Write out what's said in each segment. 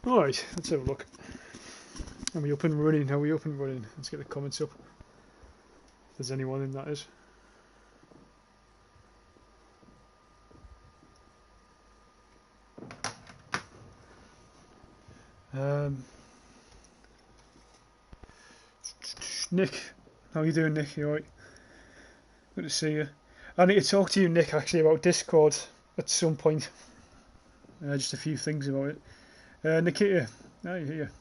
Alright, let's have a look. Are we up and running? Are we up and running? Let's get the comments up. If there's anyone in, that is. Nick, how you doing, Nick? You alright? Good to see you. I need to talk to you, Nick, actually, about Discord at some point. Just a few things about it. Nikita, how are you here?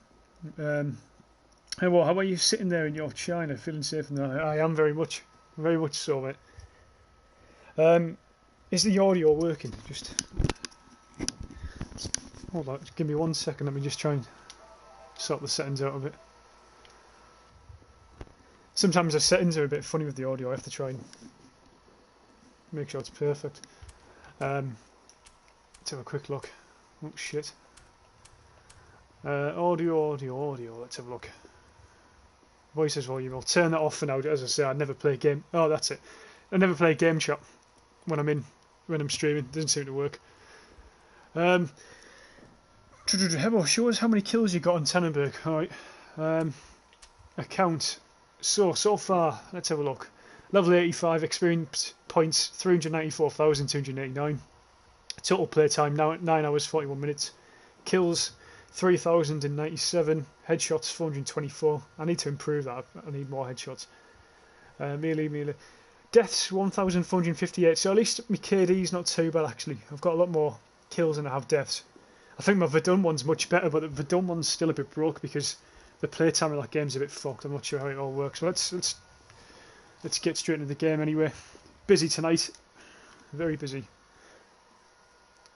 How are you sitting there in your China, feeling safe? No, I am very much so, mate. Is the audio working? Just hold on, give me 1 second. Let me just try and sort the settings out a bit. Sometimes the settings are a bit funny with the audio. I have to try and make sure it's perfect. Let's have a quick look. Oh shit. Audio. Let's have a look. Voices volume. I'll turn that off for now. As I say, I never play game. Oh, that's it. I never play game chat when I'm streaming. It doesn't seem to work. Hebo, show us how many kills you got on Tannenberg. All right. Account. So far, let's have a look. Level 85, experience points 394,289. Total play time 9 hours 41 minutes. Kills 3,097. Headshots 424. I need to improve that. I need more headshots. Melee. Deaths 1,458. So at least my KD's not too bad actually. I've got a lot more kills than I have deaths. I think my Verdun one's much better, but the Verdun one's still a bit broke because the playtime of that game's a bit fucked. I'm not sure how it all works. So let's get straight into the game anyway. Busy tonight. Very busy.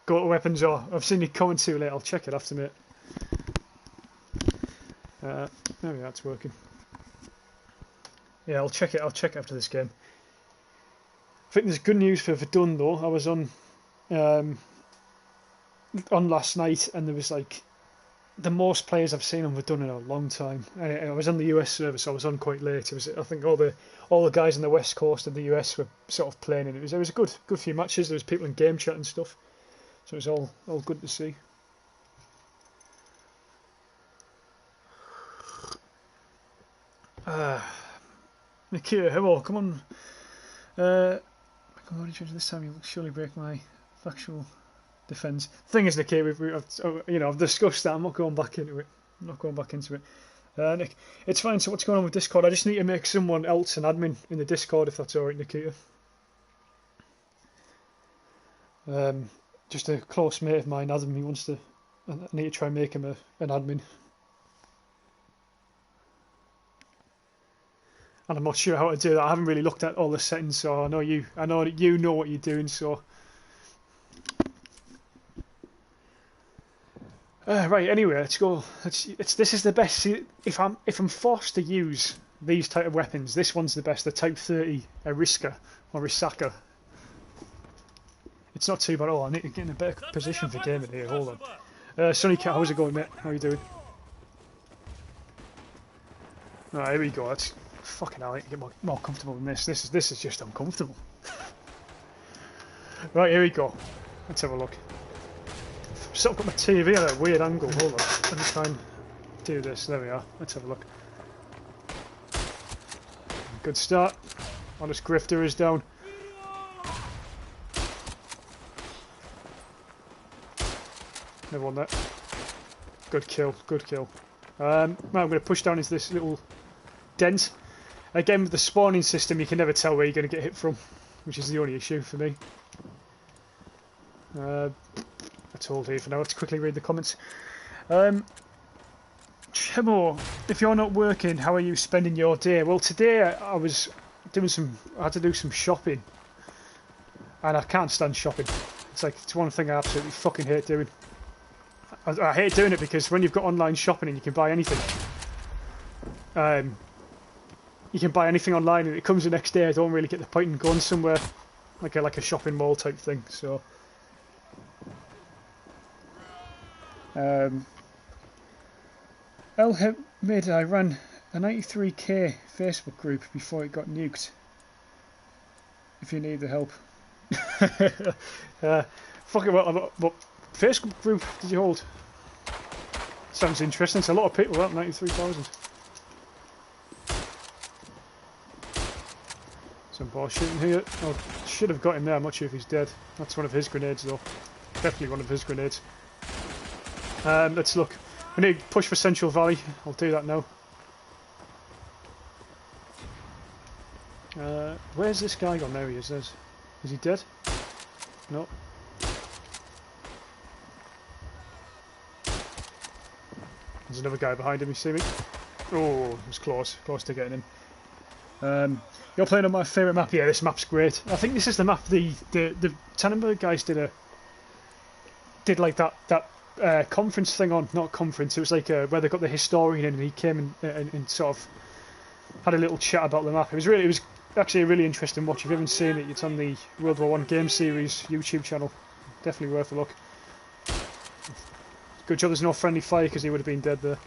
Go to weapons or I've seen you comment too late. I'll check it after, mate. There we are, it's working. Yeah, I'll check it after this game. I think there's good news for Verdun though. I was on last night and there was like the most players I've seen on Verdun in a long time. And I was on the US server, so I was on quite late. It was, I think all the guys on the west coast of the US were sort of playing, and it was a good few matches. There was people in game chat and stuff, so it was all good to see. Nikita, hello, come on. This time you'll surely break my factual defence. Thing is, Nikita, I've discussed that. I'm not going back into it. Nick, it's fine. So what's going on with Discord? I just need to make someone else an admin in the Discord, if that's alright, Nikita. Just a close mate of mine, Adam. He wants to. I need to try and make him an admin. And I'm not sure how to do that. I haven't really looked at all the settings, so I know that you know what you're doing. So. Right. Anyway, let's go. This is the best. See, if I'm forced to use these type of weapons, this one's the best. The Type 30 Ariska or Risaka. It's not too bad. Oh, I need to get in a better position for gaming here. Hold on. Sonny Cat, how's it going, mate? How you doing? Right, here we go. That's fucking hell. I need to get more comfortable in this. This is just uncomfortable. Right, here we go. Let's have a look. Sort of got my TV at a weird angle. Hold on. Let me try and do this. There we are. Let's have a look. Good start. Honest Grifter is down. Never won that. Good kill. Right, I'm going to push down into this little dent. Again, with the spawning system, you can never tell where you're going to get hit from, which is the only issue for me. That's all here for now. Let's quickly read the comments. Chemo, if you're not working, how are you spending your day? Well, today I had to do some shopping, and I can't stand shopping. It's one thing I absolutely fucking hate doing. I hate doing it because when you've got online shopping and you can buy anything, online and it comes the next day. I don't really get the point in going somewhere like a shopping mall type thing. So. Made I ran a 93k Facebook group before it got nuked. If you need the help. Fuck it, what Facebook group did you hold? Sounds interesting. It's a lot of people, that 93,000. Some boss shooting here. Oh, should have got him there. I'm not sure if he's dead. That's one of his grenades, though. Definitely one of his grenades. Let's look. We need to push for Central Valley. I'll do that now. Where's this guy gone? There he is. Is he dead? No. There's another guy behind him. You see me? Oh, it was close to getting him. You're playing on my favourite map. Yeah, this map's great. I think this is the map the Tannenberg guys did like that conference thing on. Not conference. It was like where they got the historian in, and he came and sort of had a little chat about the map. It was actually a really interesting watch. If you haven't seen it, it's on the WW1 game series YouTube channel. Definitely worth a look. Good job there's no friendly fire, because he would have been dead there.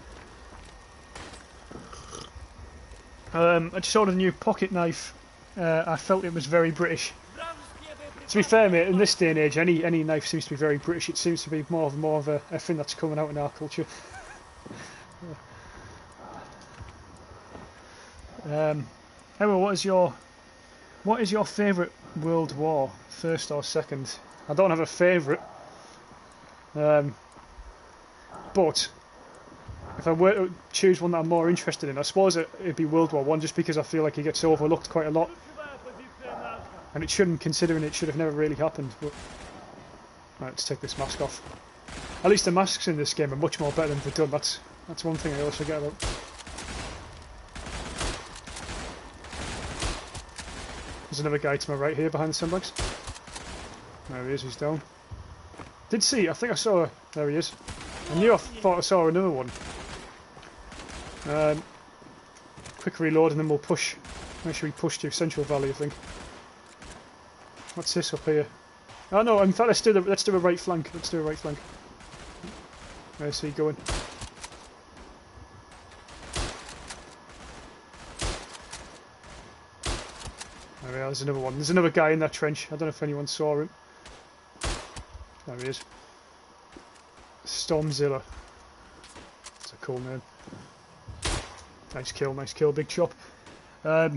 I just ordered a new pocket knife. I felt it was very British. To be fair, mate, in this day and age, any knife seems to be very British. It seems to be more of a thing that's coming out in our culture. Emma, what is your favourite World War, first or second? I don't have a favourite, but if I were to choose one that I'm more interested in, I suppose it'd be World War I, just because I feel like it gets overlooked quite a lot, and it shouldn't, considering it should have never really happened. But right, let's take this mask off. At least the masks in this game are much more better than Verdun. That's one thing I always forget about. There's another guy to my right here behind the sandbags. There he is, he's down. I think I saw her. There he is. I thought I saw another one. Quick reload and then we'll push. Make sure we push to Central Valley, I think. What's this up here? Oh no, in fact let's do a right flank. Let's do a right flank. Where's he going? There we are, there's another one. There's another guy in that trench. I don't know if anyone saw him. There he is. Stormzilla. That's a cool name. Nice kill, big chop. Yeah,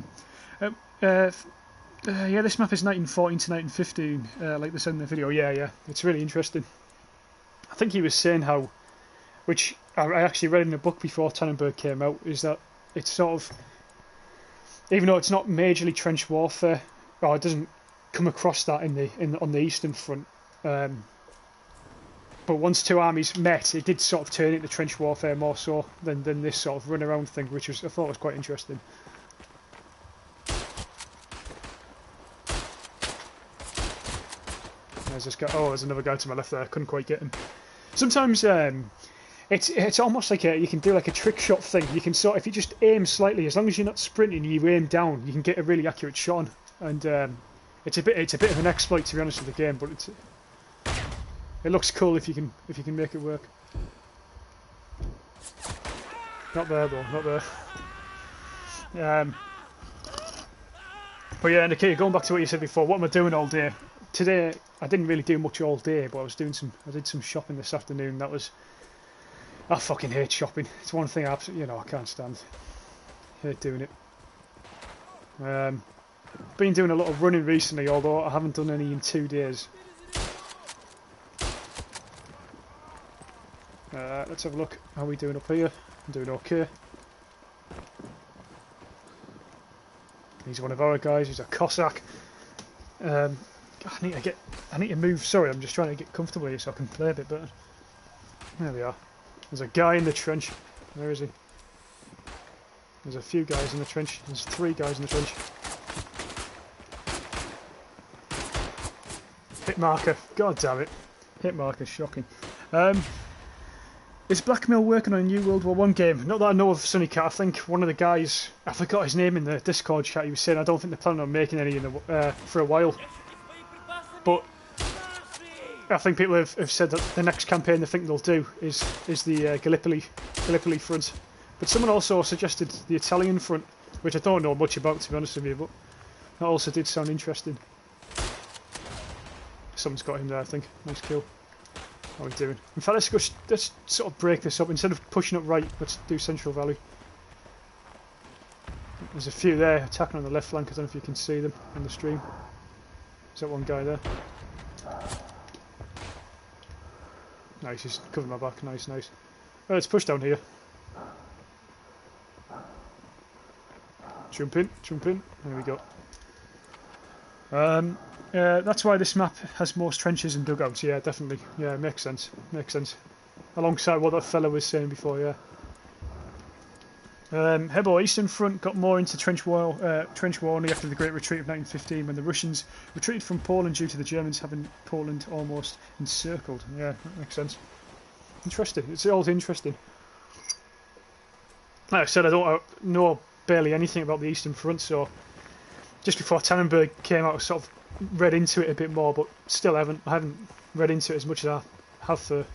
this map is 1914 to 1915, like they said in the video. Yeah, it's really interesting. I think he was saying how, which I actually read in a book before Tannenberg came out, is that it's sort of, even though it's not majorly trench warfare, or it doesn't come across that on the Eastern Front, but once two armies met, it did sort of turn into trench warfare more so than this sort of run around thing, which I thought was quite interesting. There's this guy. Oh, there's another guy to my left there. I couldn't quite get him. Sometimes it's almost like you can do like a trick shot thing. You can if you just aim slightly, as long as you're not sprinting, you aim down, you can get a really accurate shot on. And it's a bit of an exploit, to be honest, with the game, but it looks cool if you can make it work. Not there though, not there. But yeah, Nikita, going back to what you said before, what am I doing all day? Today I didn't really do much all day, but I did some shopping this afternoon. I fucking hate shopping. It's one thing I can't stand. Hate doing it. Been doing a lot of running recently, although I haven't done any in 2 days. Let's have a look. How are we doing up here? I'm doing okay. He's one of our guys. He's a Cossack. I need to move. Sorry, I'm just trying to get comfortable here so I can play a bit better. There we are. There's a guy in the trench. Where is he? There's a few guys in the trench. There's 3 guys in the trench. Hit marker. God damn it. Hit marker. Shocking. Is Blackmail working on a new World War I game? Not that I know of, Sonny Cat. I think one of the guys, I forgot his name in the Discord chat, he was saying I don't think they're planning on making any for a while. But I think people have said that the next campaign they think they'll do is the Gallipoli front. But someone also suggested the Italian front, which I don't know much about, to be honest with you, but that also did sound interesting. Someone's got him there, I think. Nice kill. What are we doing? In fact, let's go. Let's sort of break this up. Instead of pushing up right, let's do Central Valley. There's a few there attacking on the left flank. I don't know if you can see them on the stream. Is that one guy there? Nice, he's covering my back. Nice, nice. Well, let's push down here. Jump in, jump in. There we go. That's why this map has most trenches and dugouts. Yeah, definitely. Yeah, makes sense. Makes sense. Alongside what that fella was saying before. Yeah. Hebo Eastern Front got more into trench war only after the Great Retreat of 1915, when the Russians retreated from Poland due to the Germans having Poland almost encircled. Yeah, that makes sense. Interesting. It's all interesting. Like I said, I don't know barely anything about the Eastern Front, so just before Tannenberg came out, I sort of read into it a bit more, but still I haven't read into it as much as I have for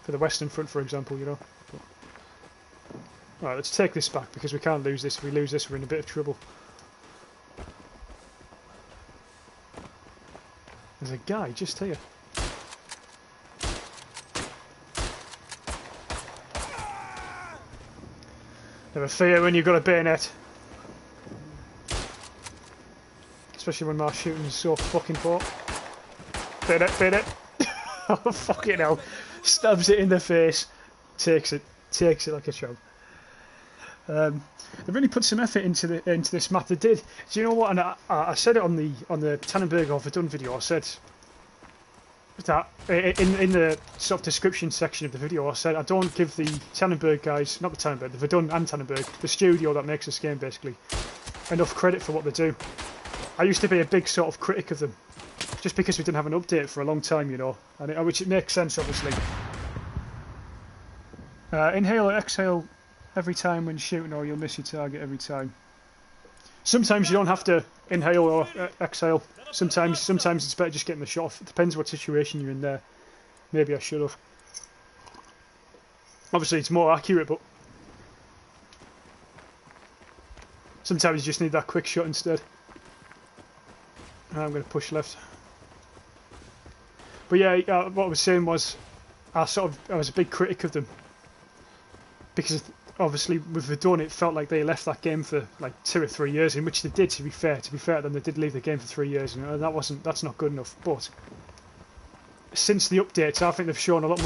the Western Front, for example, you know. Right, let's take this back because we can't lose this. If we lose this, we're in a bit of trouble. There's a guy just here. Never fear when you've got a bayonet. Especially when my shooting is so fucking poor. Bayonet, bayonet. Oh, fucking hell. Stabs it in the face. Takes it like a champ. They really put some effort into this map. They did. Do you know what? And I said it on the Tannenberg or Verdun video. I said that in the sort of description section of the video. I said I don't give the Tannenberg guys, not the Tannenberg, the Verdun and Tannenberg, the studio that makes this game basically, enough credit for what they do. I used to be a big sort of critic of them, just because we didn't have an update for a long time, you know, and which it makes sense obviously. Inhale or exhale every time when shooting, or you'll miss your target every time. Sometimes you don't have to inhale or exhale. Sometimes it's better just getting the shot off. It depends what situation you're in there. Maybe I should have. Obviously it's more accurate, but sometimes you just need that quick shot instead. I'm going to push left. But yeah, what I was saying was I was a big critic of them, because obviously with Verdun it felt like they left that game for like 2 or 3 years, in which they did, to be fair then they did leave the game for 3 years, and that's not good enough. But since the updates, I think they've shown a lot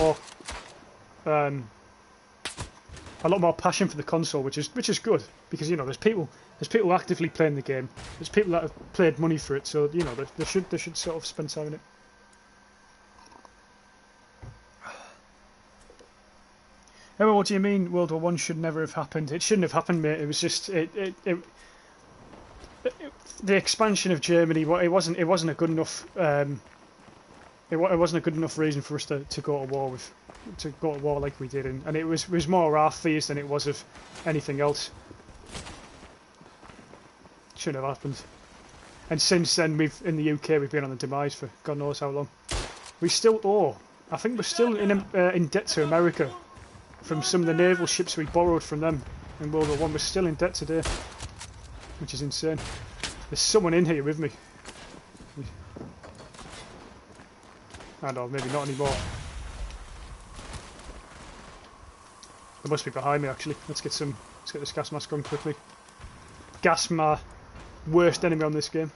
more passion for the console, which is good, because you know there's people actively playing the game, there's people that have paid money for it, so you know they should sort of spend time in it. Oh, what do you mean World War I should never have happened? It shouldn't have happened, mate. It was just the expansion of Germany. It wasn't a good enough. It wasn't a good enough reason for us to go to war like we did, and it was more our fears than it was of anything else. Shouldn't have happened. And since then, in the UK we've been on the demise for God knows how long. We still owe. I think we're still in debt to America from some of the naval ships we borrowed from them in World War I. We're still in debt today, which is insane. There's someone in here with me. I don't know, maybe not anymore. They must be behind me actually. Let's get this gas mask on quickly. Gas, my worst enemy on this game.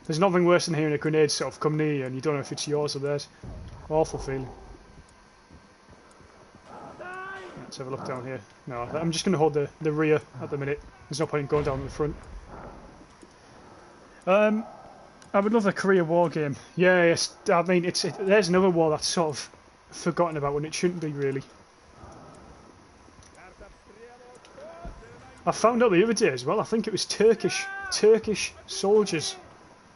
There's nothing worse than hearing a grenade sort of come near you and you don't know if it's yours or theirs. Awful feeling. Let's have a look down here. No, I'm just going to hold the rear at the minute. There's no point in going down the front. I would love a Korea War game. Yeah, yes. I mean, there's another war that's sort of forgotten about when it shouldn't be, really. I found out the other day as well. I think it was Turkish soldiers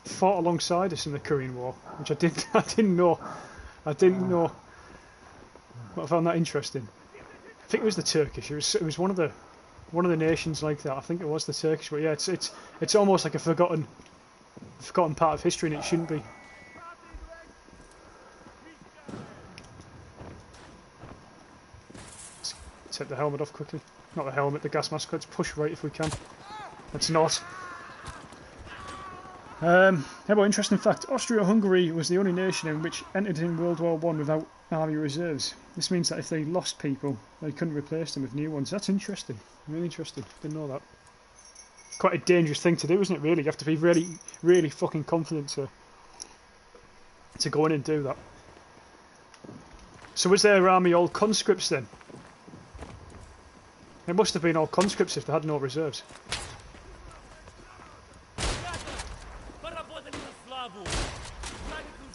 fought alongside us in the Korean War, which I didn't know. I didn't know. But I found that interesting. I think it was the Turkish. It was one of the nations like that. I think it was the Turkish. But yeah, it's almost like a forgotten part of history, and it shouldn't be. Let's take the helmet off quickly. Not the helmet, the gas mask. Let's push right if we can. Let's not. How about interesting fact? Austria-Hungary was the only nation in which entered in World War One without army reserves. This means that if they lost people, they couldn't replace them with new ones. That's interesting. Really interesting. Didn't know that. Quite a dangerous thing to do, isn't it? Really, you have to be really, really fucking confident to go in and do that. So was their army all conscripts then? It must have been all conscripts if they had no reserves.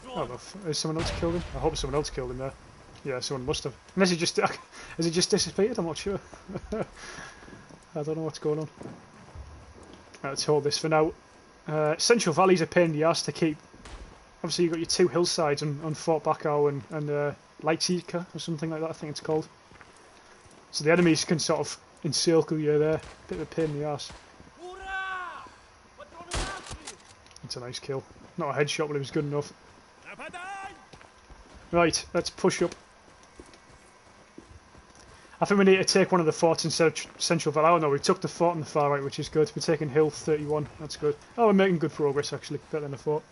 Oh, well, has someone else killed him? I hope someone else killed him there. Yeah, someone must have. Unless he just has he just dissipated? I'm not sure. I don't know what's going on. Right, let's hold this for now. Central Valley's a pain in the ass to keep. Obviously, you've got your two hillsides on Fort Bacau and Leipzig or something like that, I think it's called. So the enemies can sort of encircle you there. Bit of a pain in the ass. It's a nice kill. Not a headshot, but it was good enough. Right, let's push up. I think we need to take one of the forts instead of Central Valley. Oh no, we took the fort on the far right, which is good. We're taking Hill 31, that's good. Oh, we're making good progress actually, better than I thought.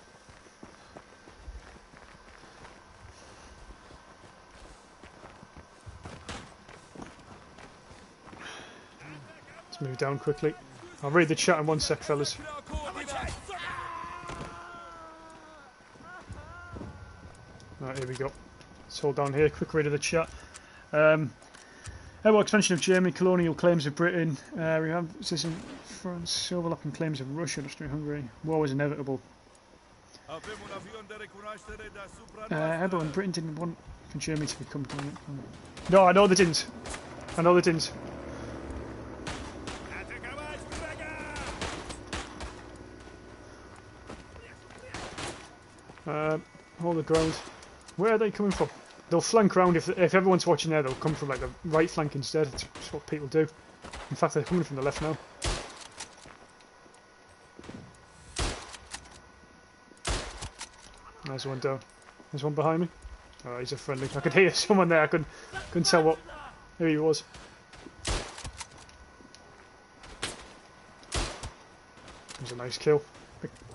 Let's move down quickly. I'll read the chat in one sec, fellas. Right, here we go. Let's hold down here, quick read of the chat. About expansion of Germany, colonial claims of Britain, we have citizen France, overlapping claims of Russia, Austria-Hungary. War was inevitable. Everyone, Britain didn't want for Germany to become permanent. No, I know they didn't. I know they didn't. Hold the ground. Where are they coming from? They'll flank round if everyone's watching there. They'll come from like the right flank instead. That's what people do. In fact, they're coming from the left now. There's one down. There's one behind me. Oh, he's a friendly. I could hear someone there. I couldn't tell who he was. It was a nice kill.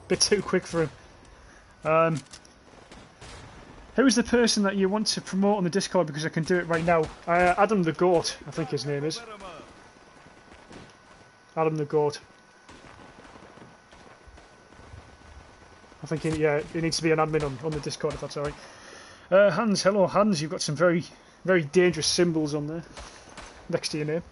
Bit too quick for him. Who is the person that you want to promote on the Discord, because I can do it right now? Adam the Goat, I think his name is. Adam the Goat. I think he needs to be an admin on the Discord if that's alright. Hans, hello Hans, you've got some very, very dangerous symbols on there next to your name.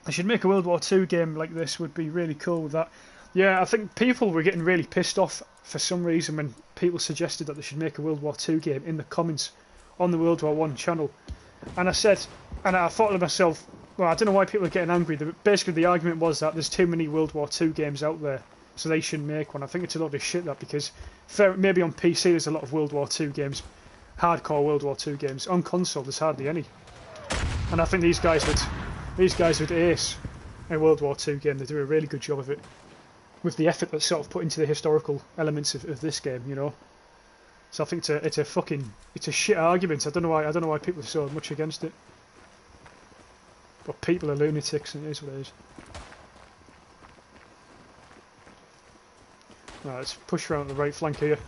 I should make a World War II game like this, would be really cool with that. Yeah, I think people were getting really pissed off for some reason when people suggested that they should make a World War II game in the comments on the World War I channel. And I thought to myself, well, I don't know why people are getting angry. Basically, the argument was that there's too many World War II games out there, so they shouldn't make one. I think it's a lot of shit, that, because maybe on PC there's a lot of World War II games, hardcore World War II games. On console there's hardly any. And I think these guys would ace a World War II game. They do a really good job of it, with the effort that's sort of put into the historical elements of this game, you know. So I think it's a shit argument. I don't know why people are so much against it. But people are lunatics, and it is what it is. Right, let's push around the right flank here.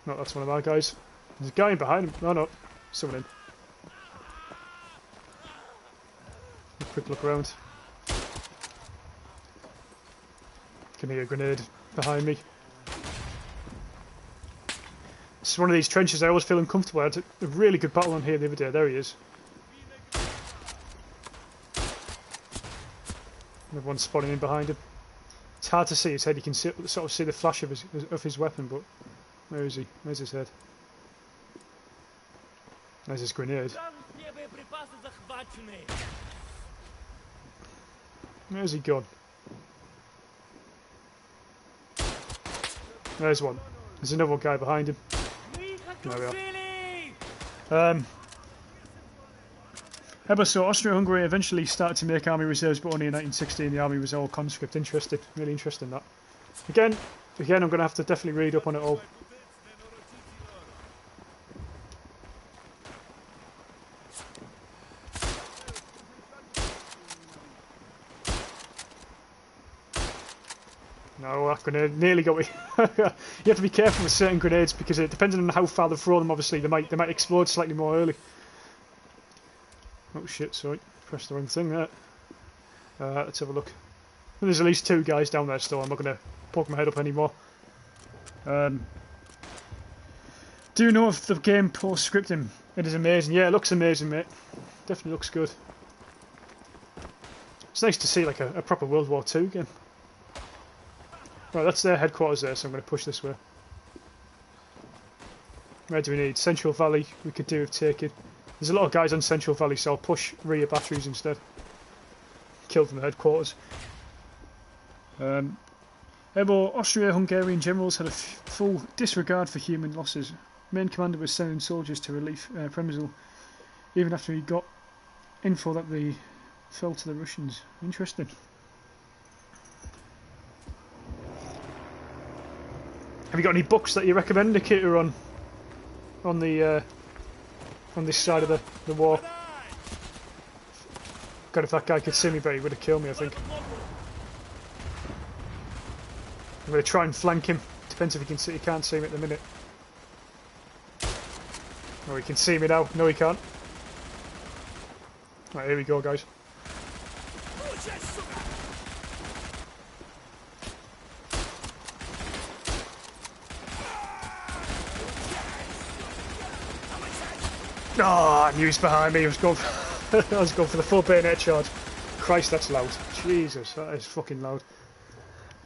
No, that's one of our guys. There's a guy in behind him. No, someone in. A quick look around. Can hear a grenade behind me. This is one of these trenches I always feel uncomfortable. I had a really good battle on here the other day. There he is. Everyone's spotting in behind him. It's hard to see his head. You can sort of see the flash of his weapon, but where is he? Where's his head? There's his grenade. Where's he gone? There's one. There's another guy behind him. There we are. So Austria-Hungary eventually started to make army reserves, but only in 1916 the army was all conscript. Interesting. Really interesting, that. Again, I'm going to have to definitely read up on it all. No, that grenade nearly got me. You have to be careful with certain grenades because it depending on how far they throw them. Obviously, they might explode slightly more early. Oh shit! Sorry, pressed the wrong thing there. Let's have a look. There's at least 2 guys down there still. I'm not going to poke my head up anymore. Do you know of the game post scripting? It is amazing. Yeah, it looks amazing, mate. Definitely looks good. It's nice to see like a proper World War II game. Right, that's their headquarters there, so I'm going to push this way. Where do we need? Central Valley, we could do with taking. There's a lot of guys on Central Valley, so I'll push rear batteries instead. Kill from the headquarters. Ebo, Austria-Hungarian generals had a full disregard for human losses. Main commander was sending soldiers to relief Przemysl, even after he got info that they fell to the Russians. Interesting. Have you got any books that you recommend, Nikita, on this side of the war? God, if that guy could see me, but he would have killed me, I think. I'm going to try and flank him. Depends if he can see. He can't see me at the minute. Oh, he can see me now. No, he can't. Right, here we go, guys. Oh, I knew he was behind me. I was going for, I was going for the full bayonet charge. Christ, that's loud. Jesus, that is fucking loud.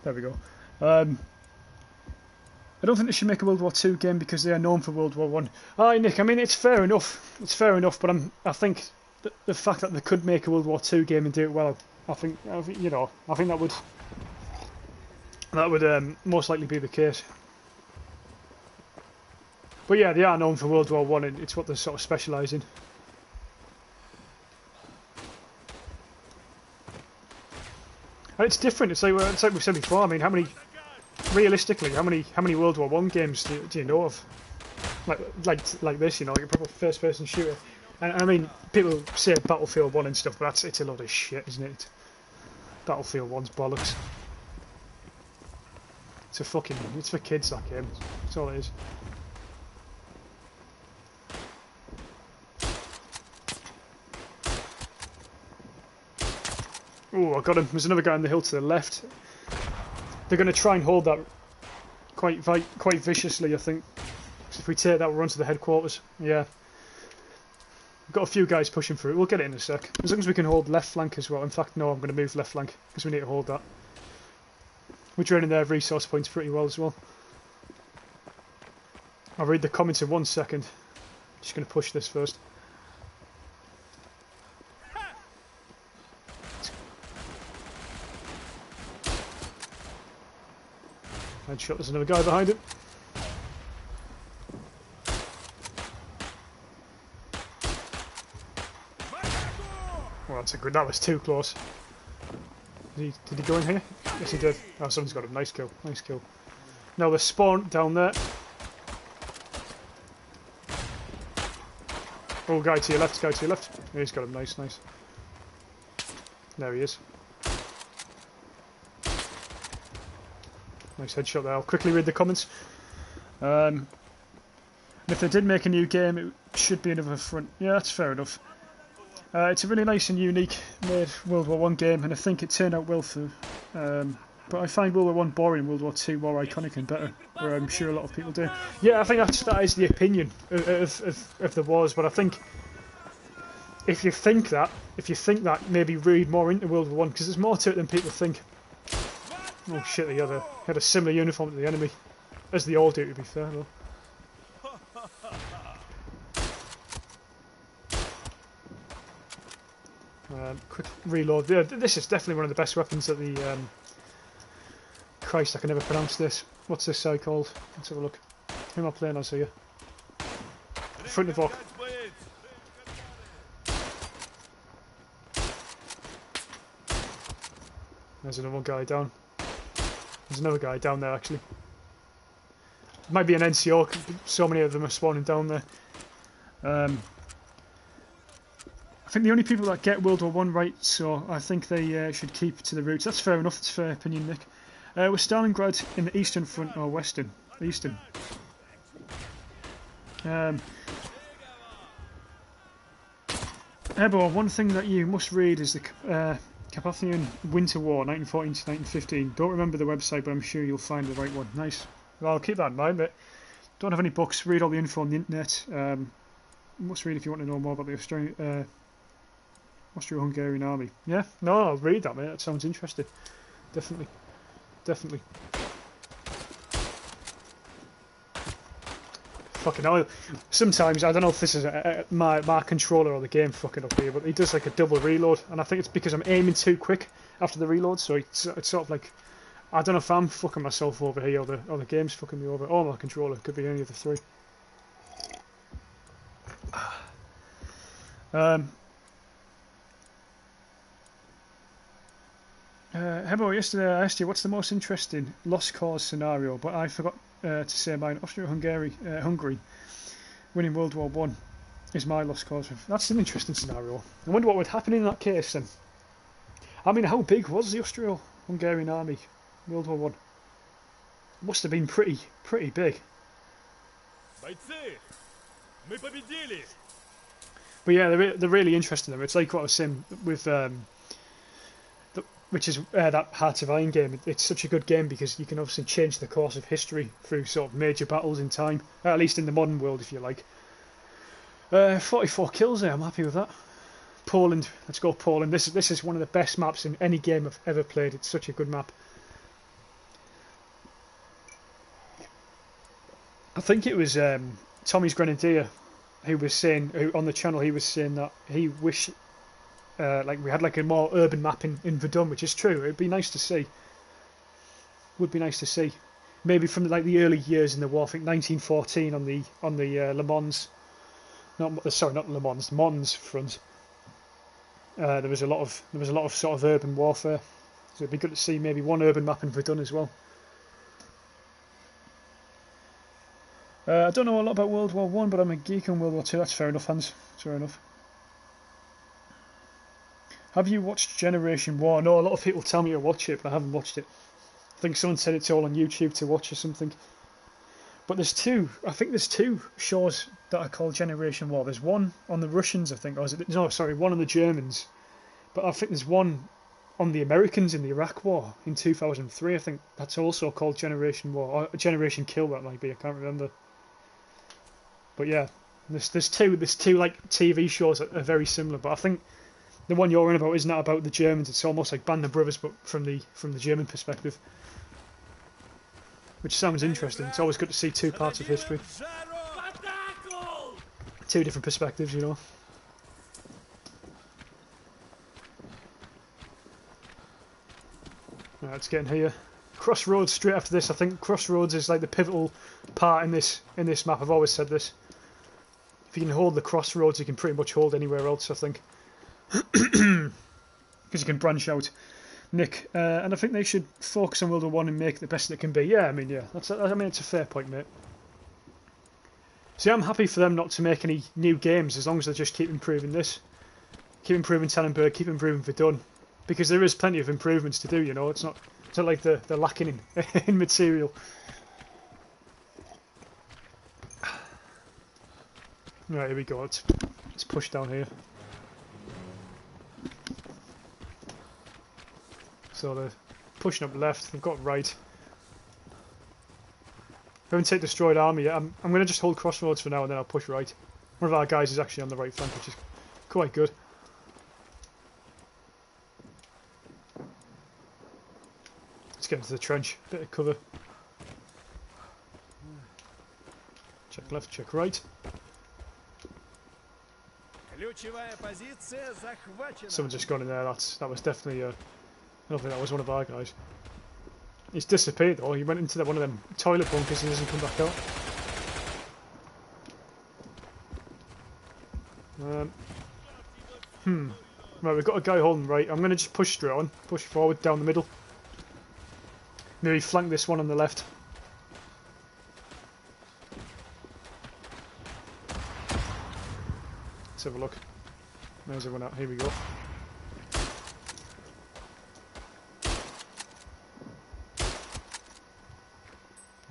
There we go. I don't think they should make a World War II game because they are known for World War One. Aye, Nick. I mean, it's fair enough. It's fair enough, but I think the fact that they could make a World War II game and do it well, I think you know, I think that would most likely be the case. But yeah, they are known for World War One, and it's what they sort of specialise in. And it's different. It's like we've said before. I mean, realistically, how many World War One games do you know of? Like this, you know, like a proper first-person shooter. And I mean, people say Battlefield 1 and stuff, but it's a load of shit, isn't it? Battlefield 1's bollocks. It's for kids, that game. That's all it is. Oh, I got him. There's another guy on the hill to the left. They're going to try and hold that quite viciously, I think. If we take that, we're onto the headquarters. Yeah. We've got a few guys pushing through. We'll get it in a sec. As long as we can hold left flank as well. In fact, no, I'm going to move left flank because we need to hold that. We're draining their resource points pretty well as well. I'll read the comments in 1 second. Just going to push this first. Headshot, there's another guy behind him. Well, that's a good. That was too close. Did he go in here? Yes, he did. Oh, someone's got him. Nice kill. Nice kill. Now there's spawn down there. Oh, guy to your left. Guy to your left. Yeah, he's got him. Nice, nice. There he is. Nice headshot there. I'll quickly read the comments. And if they did make a new game, it should be another front. Yeah, that's fair enough. It's a really nice and unique made World War One game, and I think it turned out well for. But I find World War One boring, World War Two more iconic and better, where I'm sure a lot of people do. Yeah, I think that is the opinion of the wars. But I think if you think that, maybe read more into World War One because there's more to it than people think. Oh shit, they had a similar uniform to the enemy, as they all do, to be fair though. Quick reload. Yeah, this is definitely one of the best weapons that the... Christ, I can never pronounce this. What's this side called? Let's have a look. Who am I playing as here? Front of Ock. There's another guy down. There's another guy down there actually. It might be an NCO, so many of them are spawning down there. I think the only people that get World War One right, so I think they should keep to the roots. That's fair enough, that's a fair opinion, Nick. Was Stalingrad in the Eastern Front or Western? Eastern. Ebo, one thing that you must read is the Carpathian Winter War, 1914 to 1915. Don't remember the website, but I'm sure you'll find the right one. Nice. Well, I'll keep that in mind, but don't have any books. Read all the info on the internet. Must read if you want to know more about the Austro-Hungarian army. Yeah, no, I'll read that, mate. That sounds interesting. Definitely. Definitely. Fucking hell. Sometimes, I don't know if this is my controller or the game fucking up here, but he does like a double reload, and I think it's because I'm aiming too quick after the reload, so it's sort of like, I don't know if I'm fucking myself over here or the game's fucking me over, or my controller. Could be any of the three. Hebo, yesterday I asked you what's the most interesting lost cause scenario, but I forgot to say mine. Austria-Hungary winning World War One is my lost cause. That's an interesting scenario. I wonder what would happen in that case then. I mean, how big was the Austro-Hungarian army World War One? Must have been pretty big. But yeah, they're really interesting. It's like what I was saying with which is that Hearts of Iron game. It's such a good game because you can obviously change the course of history through sort of major battles in time, at least in the modern world, if you like. 44 kills there. I'm happy with that. Poland, let's go Poland. This is one of the best maps in any game I've ever played. It's such a good map. I think it was Tommy's Grenadier who was saying on the channel. He was saying that he wished. Like we had like a more urban map in Verdun, which is true. It'd be nice to see. Would be nice to see. Maybe from like the early years in the war. I think 1914 on the Le Mans. Not Le Mans. Mons front. There was a lot of sort of urban warfare. So it'd be good to see maybe one urban map in Verdun as well. I don't know a lot about World War One, but I'm a geek on World War Two. That's fair enough, Hans. That's fair enough. Have you watched Generation War? No, a lot of people tell me to watch it, but I haven't watched it. I think someone said it's all on YouTube to watch or something. But there's two. I think there's two shows that are called Generation War. There's one on the Russians, I think, or is it? No, sorry, one on the Germans. But I think there's one on the Americans in the Iraq War in 2003. I think that's also called Generation War or Generation Kill. That might be. I can't remember. But yeah, there's two like TV shows that are very similar. But I think the one you're in about isn't that about the Germans. It's almost like Band of Brothers, but from the German perspective, which sounds interesting. It's always good to see two parts of history, two different perspectives, you know. Right, let's get in here. Crossroads straight after this. I think Crossroads is like the pivotal part in this map. I've always said this. If you can hold the Crossroads, you can pretty much hold anywhere else, I think. Because you can branch out. Nick, and I think they should focus on World War One and make it the best it can be. Yeah, I mean, it's a fair point, mate. See, I'm happy for them not to make any new games as long as they just keep improving this, keep improving Tannenberg, keep improving Verdun, because there is plenty of improvements to do. You know, it's not like they're lacking in material. Right, here we go. Let's push down here. So they're pushing up left, they've got right. We haven't taken destroyed army yet. I'm going to just hold Crossroads for now and then I'll push right. One of our guys is actually on the right flank, which is quite good. Let's get into the trench, bit of cover. Check left, check right. Someone just gone in there, that was definitely I don't think that was one of our guys. He's disappeared though. He went into one of them toilet bunkers and doesn't come back out. Right, we've got a guy holding right. I'm going to just push straight on. Push forward, down the middle. Maybe flank this one on the left. Let's have a look. There's everyone out. Here we go.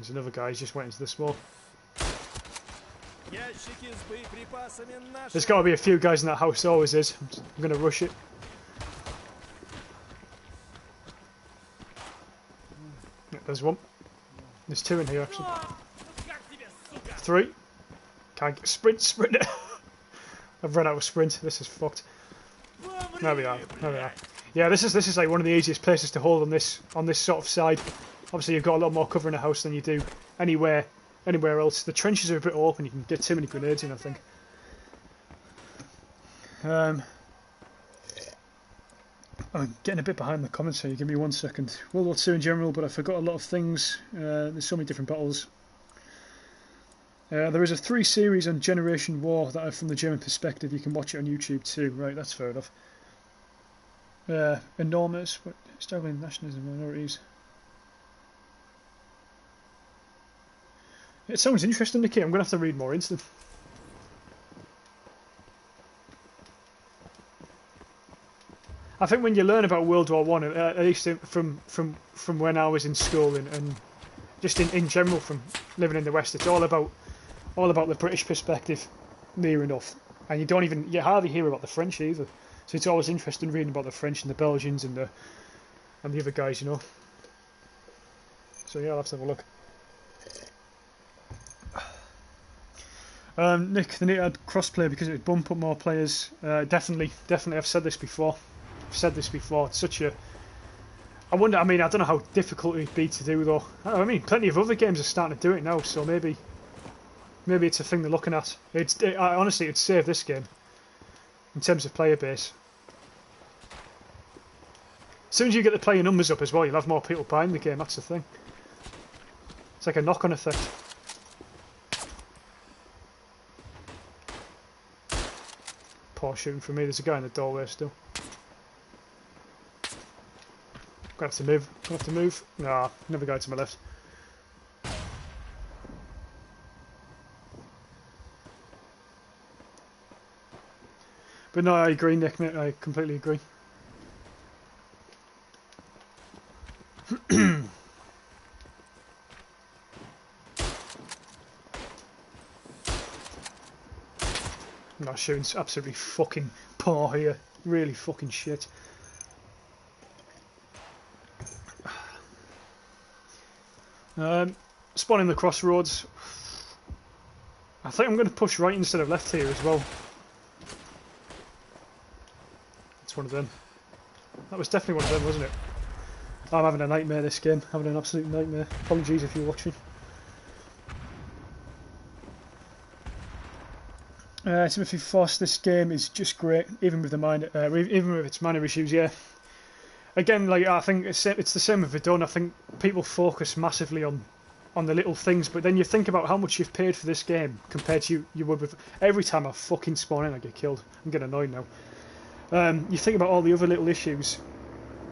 There's another guy who's just went into the smoke. There's got to be a few guys in that house, there always is. I'm going to rush it. Yeah, there's one. There's two in here actually. Three. Can't get sprint. I've run out of sprint. This is fucked. There we are. There we are. Yeah, this is like one of the easiest places to hold on this sort of side. Obviously, you've got a lot more cover in a house than you do anywhere else. The trenches are a bit open. You can get too many grenades in, I think. I'm getting a bit behind the comments here. Give me 1 second. World War II in general, but I forgot a lot of things. There's so many different battles. There is a 3 series on Generation War that are from the German perspective. You can watch it on YouTube too. Right, that's fair enough. Enormous, but struggling nationalism minorities. It sounds interesting, Nicky. I'm going to have to read more into them. I think when you learn about World War One, at least from when I was in school and just in general from living in the West, it's all about the British perspective, near enough, and you hardly hear about the French either. So it's always interesting reading about the French and the Belgians and the other guys, you know. So yeah, I'll have to have a look. Nick, they need to add crossplay because it would bump up more players. Definitely. I've said this before. It's such a. I wonder. I mean, I don't know how difficult it'd be to do though. I mean, plenty of other games are starting to do it now, so maybe it's a thing they're looking at. Honestly, it'd save this game in terms of player base. As soon as you get the player numbers up as well, you'll have more people buying the game. That's the thing. It's like a knock-on effect. Poor shooting from me. There's a guy in the doorway still. Gonna have to move. Nah, another guy to my left. But no, I agree, Nick, mate. I completely agree. No, shooting's absolutely fucking poor here. Really fucking shit. Spawning the crossroads. I think I'm going to push right instead of left here as well. It's one of them. That was definitely one of them, wasn't it? I'm having a nightmare this game. Having an absolute nightmare. Apologies if you're watching. Timothy Foss, this game is just great, even with its minor issues. Yeah. Again, like I think it's the same with Verdun. I think people focus massively on the little things, but then you think about how much you've paid for this game compared to you would with every time I fucking spawn in, I get killed. I'm getting annoyed now. You think about all the other little issues,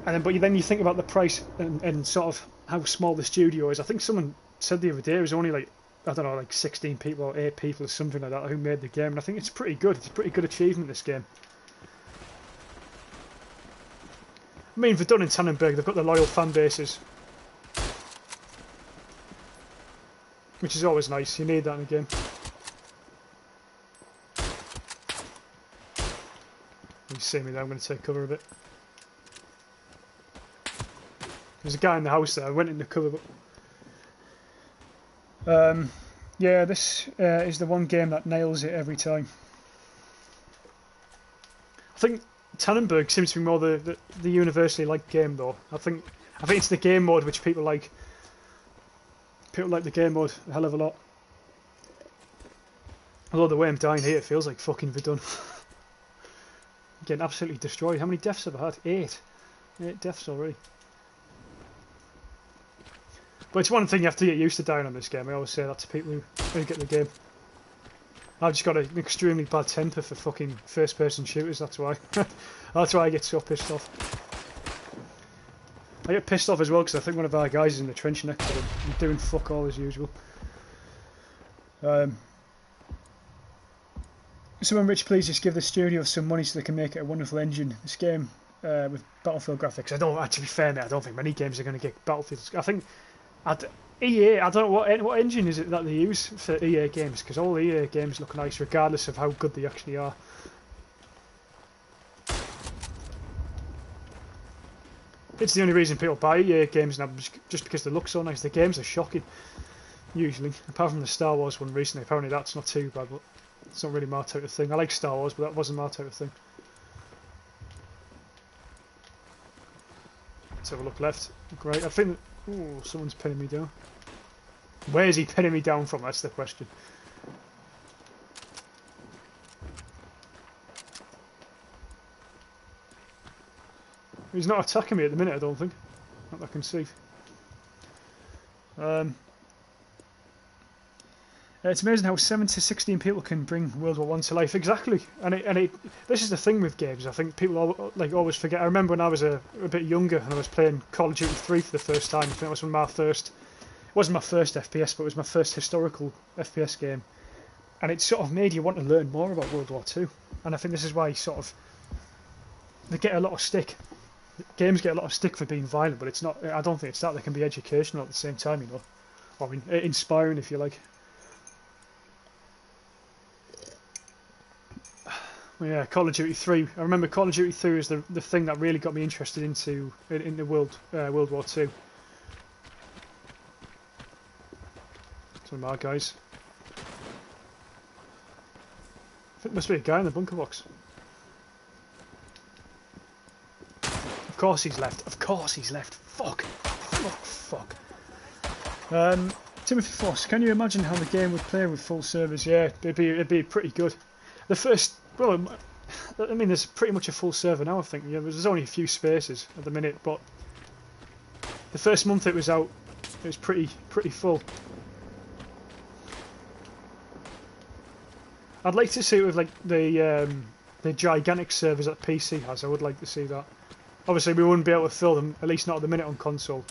but then you think about the price and sort of how small the studio is. I think someone said the other day it was only like, I don't know, like 16 people or 8 people or something like that who made the game, and I think it's pretty good. It's a pretty good achievement, this game. I mean, Verdun and Tannenberg, they've got the loyal fan bases, which is always nice. You need that in a game. You see me there, I'm going to take cover a bit. There's a guy in the house there, I went into cover, but... yeah, this is the one game that nails it every time. I think Tannenberg seems to be more the universally liked game though. I think it's the game mode which people like. People like the game mode a hell of a lot. Although the way I'm dying here, it feels like fucking Verdun. Getting absolutely destroyed. How many deaths have I had? 8. 8 deaths already. But it's one thing you have to get used to dying on this game. I always say that to people who get the game. I've just got an extremely bad temper for fucking first-person shooters, that's why. That's why I get so pissed off. I get pissed off as well because I think one of our guys is in the trench next to him and doing fuck all as usual. Someone rich, please just give the studio some money so they can make it a wonderful engine. This game with Battlefield graphics. To be fair, mate, I don't think many games are going to get Battlefield. I think EA, I don't know what engine is it that they use for EA games, because all EA games look nice regardless of how good they actually are. It's the only reason people buy EA games now, just because they look so nice. The games are shocking, usually, apart from the Star Wars one recently. Apparently that's not too bad, but it's not really my type of thing. I like Star Wars, but that wasn't my type of thing. Let's have a look left. Great, I think... Ooh, someone's pinning me down. Where is he pinning me down from? That's the question. He's not attacking me at the minute, I don't think. Not that I can see. It's amazing how 7 to 16 people can bring World War I to life. Exactly, and this is the thing with games. I think people always forget. I remember when I was a bit younger and I was playing Call of Duty 3 for the first time. I think it was my first. It wasn't my first FPS, but it was my first historical FPS game, and it sort of made you want to learn more about World War II. And I think this is why they get a lot of stick. Games get a lot of stick for being violent, but it's not. I don't think it's that. They can be educational at the same time, you know. I mean, inspiring if you like. Yeah, Call of Duty 3. I remember Call of Duty 3 was the thing that really got me interested into World War II. Some of my guys. I think there must be a guy in the bunker box. Of course he's left. Of course he's left. Fuck. Fuck. Timothy Foss, can you imagine how the game would play with full servers? Yeah, it'd be pretty good. The first... Well, I mean, there's pretty much a full server now, I think. Yeah, there's only a few spaces at the minute, but the first month it was out, it was pretty full. I'd like to see it with like the gigantic servers that PC has. I would like to see that. Obviously, we wouldn't be able to fill them, at least not at the minute on console.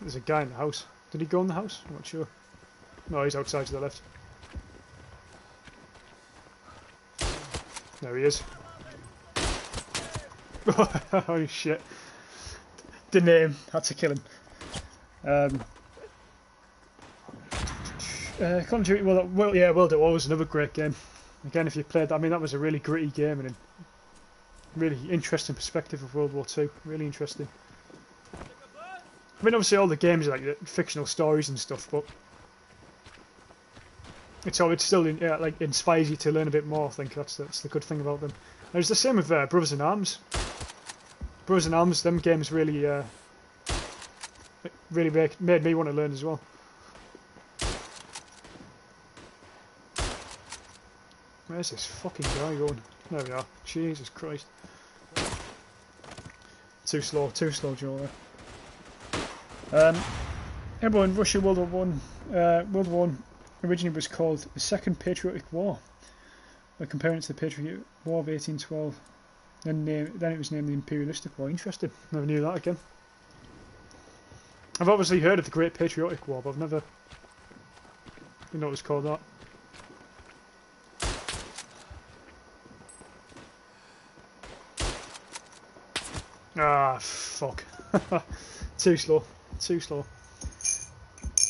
There's a guy in the house. Did he go in the house? I'm not sure. No, he's outside to the left. There he is. Oh shit. Didn't hit him. Had to kill him. Call of Duty, World at War was another great game. Again, if you played that, I mean, that was a really gritty game and a really interesting perspective of World War II. Really interesting. I mean, obviously all the games are like fictional stories and stuff, but it still like inspires you to learn a bit more. I think that's the good thing about them. And it's the same with Brothers in Arms. Brothers in Arms, them games really made me want to learn as well. Where's this fucking guy going? There we are. Jesus Christ. Too slow, Joe there. Everyone, Russia World War One. World War One originally was called the Second Patriotic War. We're comparing it to the Patriot War of 1812. Then it was named the Imperialistic War. Interesting. Never knew that again. I've obviously heard of the Great Patriotic War, but I've never you know it was called that. Ah, fuck. Too slow. Too slow.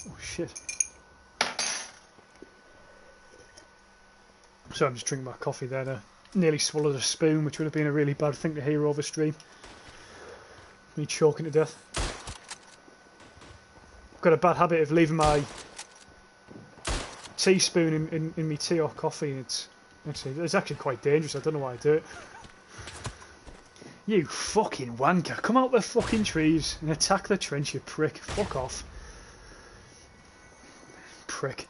Oh shit. So I'm just drinking my coffee there. I nearly swallowed a spoon, which would have been a really bad thing to hear over stream. Me choking to death. I've got a bad habit of leaving my teaspoon in my tea or coffee, and it's actually quite dangerous. I don't know why I do it. You fucking wanker. Come out the fucking trees and attack the trench, you prick. Fuck off. Prick.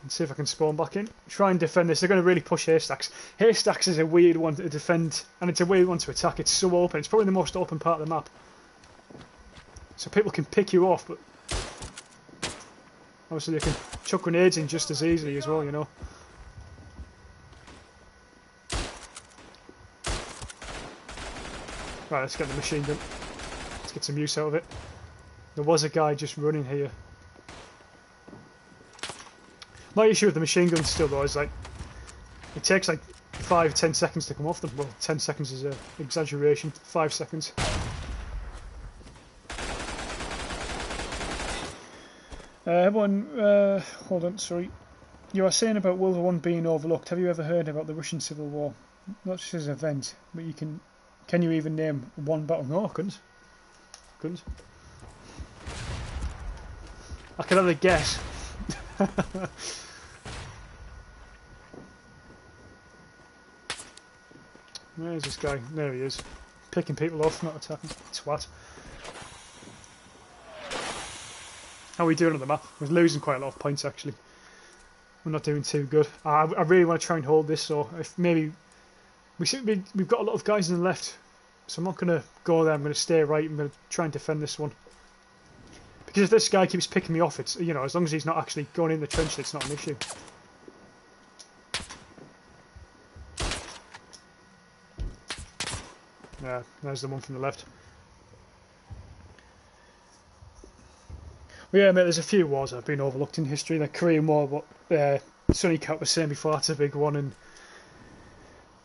Let's see if I can spawn back in. Try and defend this. They're going to really push haystacks. Haystacks is a weird one to defend, and it's a weird one to attack. It's so open. It's probably the most open part of the map. So people can pick you off, but obviously they can chuck grenades in just as easily as well, you know. Right, let's get the machine gun. Let's get some use out of it. There was a guy just running here. My issue with the machine gun still though is like, it takes like 5-10 seconds to come off them. Well, 10 seconds is an exaggeration. 5 seconds. Everyone, hold on, sorry. You are saying about World War I being overlooked. Have you ever heard about the Russian Civil War? Not just as an event, but you can you even name one battle? No, I couldn't. I could only guess. Where's this guy? There he is. Picking people off, not attacking. Twat. How are we doing on the map? We're losing quite a lot of points actually. We're not doing too good. I really want to try and hold this, so if maybe we've got a lot of guys on the left, so I'm not going to go there. I'm going to stay right. I'm going to try and defend this one. Because if this guy keeps picking me off, it's, you know, as long as he's not actually going in the trench, it's not an issue. Yeah, there's the one from the left. Well, yeah, mate, there's a few wars that have been overlooked in history. The Korean War, what Sonny Cat was saying before, that's a big one.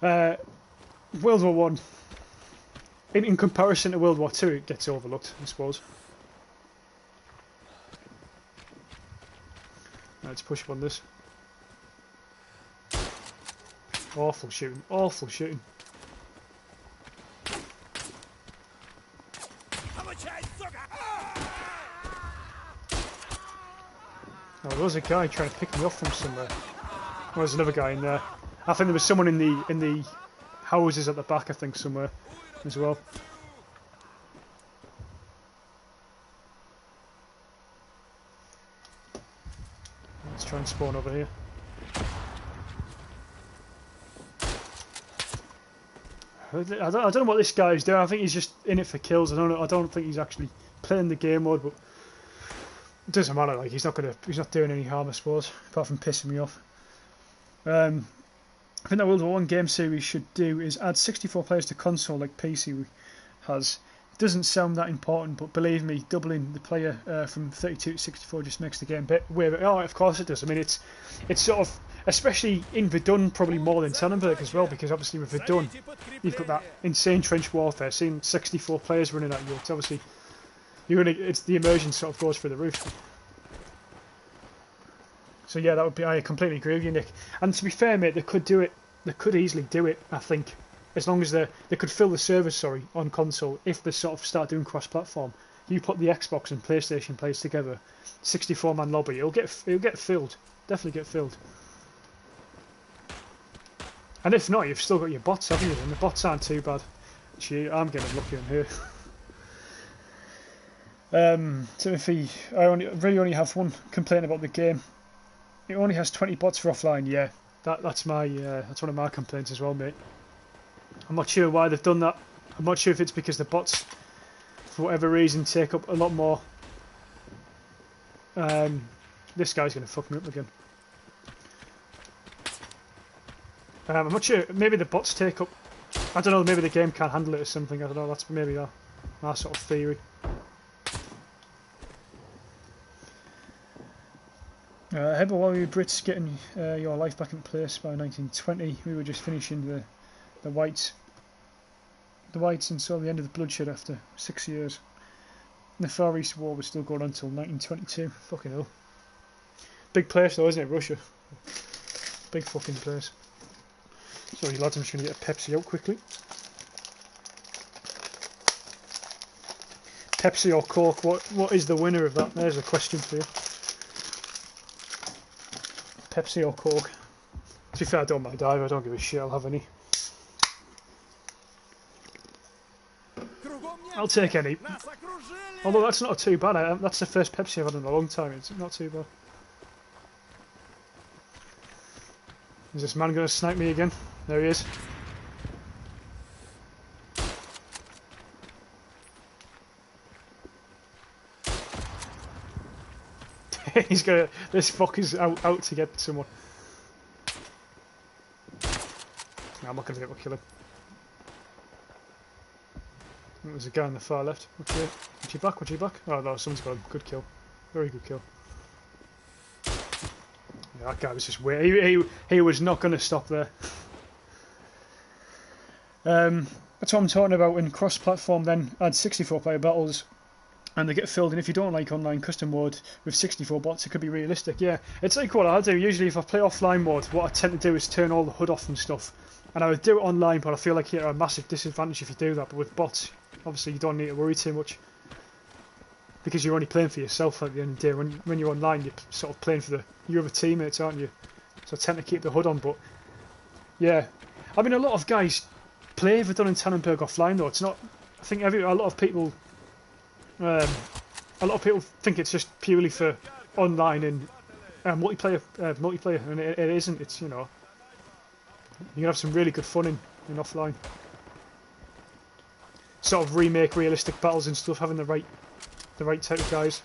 And World War One, in comparison to World War Two, it gets overlooked, I suppose. Let's push up on this. Awful shooting, awful shooting. Oh, there was a guy trying to pick me off from somewhere. Well, there's another guy in there. I think there was someone in the houses at the back, I think, somewhere as well. Let's try and spawn over here. I don't know what this guy's doing. I think he's just in it for kills. I don't think he's actually playing the game mode, but it doesn't matter. Like he's not doing any harm, I suppose, apart from pissing me off. I think that World War I game series should do is add 64 players to console like PC has. It doesn't sound that important, but believe me, doubling the player from 32 to 64 just makes the game way better. Oh, of course it does. I mean, it's sort of, especially in Verdun, probably more than Tannenberg as well, because obviously with Verdun, you've got that insane trench warfare. Seeing 64 players running at you, it's obviously it's the immersion sort of goes through the roof. So yeah, that would be. I completely agree with you, Nick. And to be fair, mate, they could do it. They could easily do it. I think, as long as they could fill the servers, sorry, on console. If they sort of start doing cross-platform, you put the Xbox and PlayStation players together, 64-man lobby. It'll get filled. Definitely get filled. And if not, you've still got your bots, haven't you? And the bots aren't too bad. Gee, I'm getting lucky on here. Timothy, I really only have one complaint about the game. It only has 20 bots for offline. Yeah, that's one of my complaints as well, mate. I'm not sure why they've done that. I'm not sure if it's because the bots, for whatever reason, take up a lot more. This guy's going to fuck me up again. I'm not sure. Maybe the bots take up. I don't know. Maybe the game can't handle it or something. I don't know. That's maybe our sort of theory. Heber, while we were Brits getting your life back in place by 1920, we were just finishing the Whites. The Whites and saw the end of the bloodshed after 6 years. And the Far East War was still going on until 1922. Fucking hell. Big place though, isn't it, Russia? Big fucking place. Sorry lads, I'm just going to get a Pepsi out quickly. Pepsi or Coke, what is the winner of that? There's a question for you. Pepsi or Coke? To be fair, I don't mind either, I don't give a shit, I'll have any. I'll take any. Although that's not too bad, that's the first Pepsi I've had in a long time, it's not too bad. Is this man going to snipe me again? There he is. He's gonna. This fucker's out to get someone. No, I'm not gonna be able to kill him. There's a guy on the far left. Watch your back, watch your back. Oh no, someone's got him. Good kill. Very good kill. Yeah, that guy was just weird. He was not gonna stop there. That's what I'm talking about. In cross-platform, then add 64-player battles, and they get filled. And if you don't like online custom mode with 64 bots, it could be realistic. Yeah, it's like what I do. Usually, if I play offline mode, what I tend to do is turn all the HUD off and stuff. And I would do it online, but I feel like you're at a massive disadvantage if you do that. But with bots, obviously, you don't need to worry too much, because you're only playing for yourself at the end of the day. When you're online, you're sort of playing for your other teammates, aren't you? So I tend to keep the HUD on. But yeah, I mean, a lot of guys play Verdun and Tannenberg offline, though. It's not. I think a lot of people think it's just purely for online and multiplayer, and it isn't. It's, you know, you can have some really good fun in offline. Sort of remake realistic battles and stuff, having the right type of guys.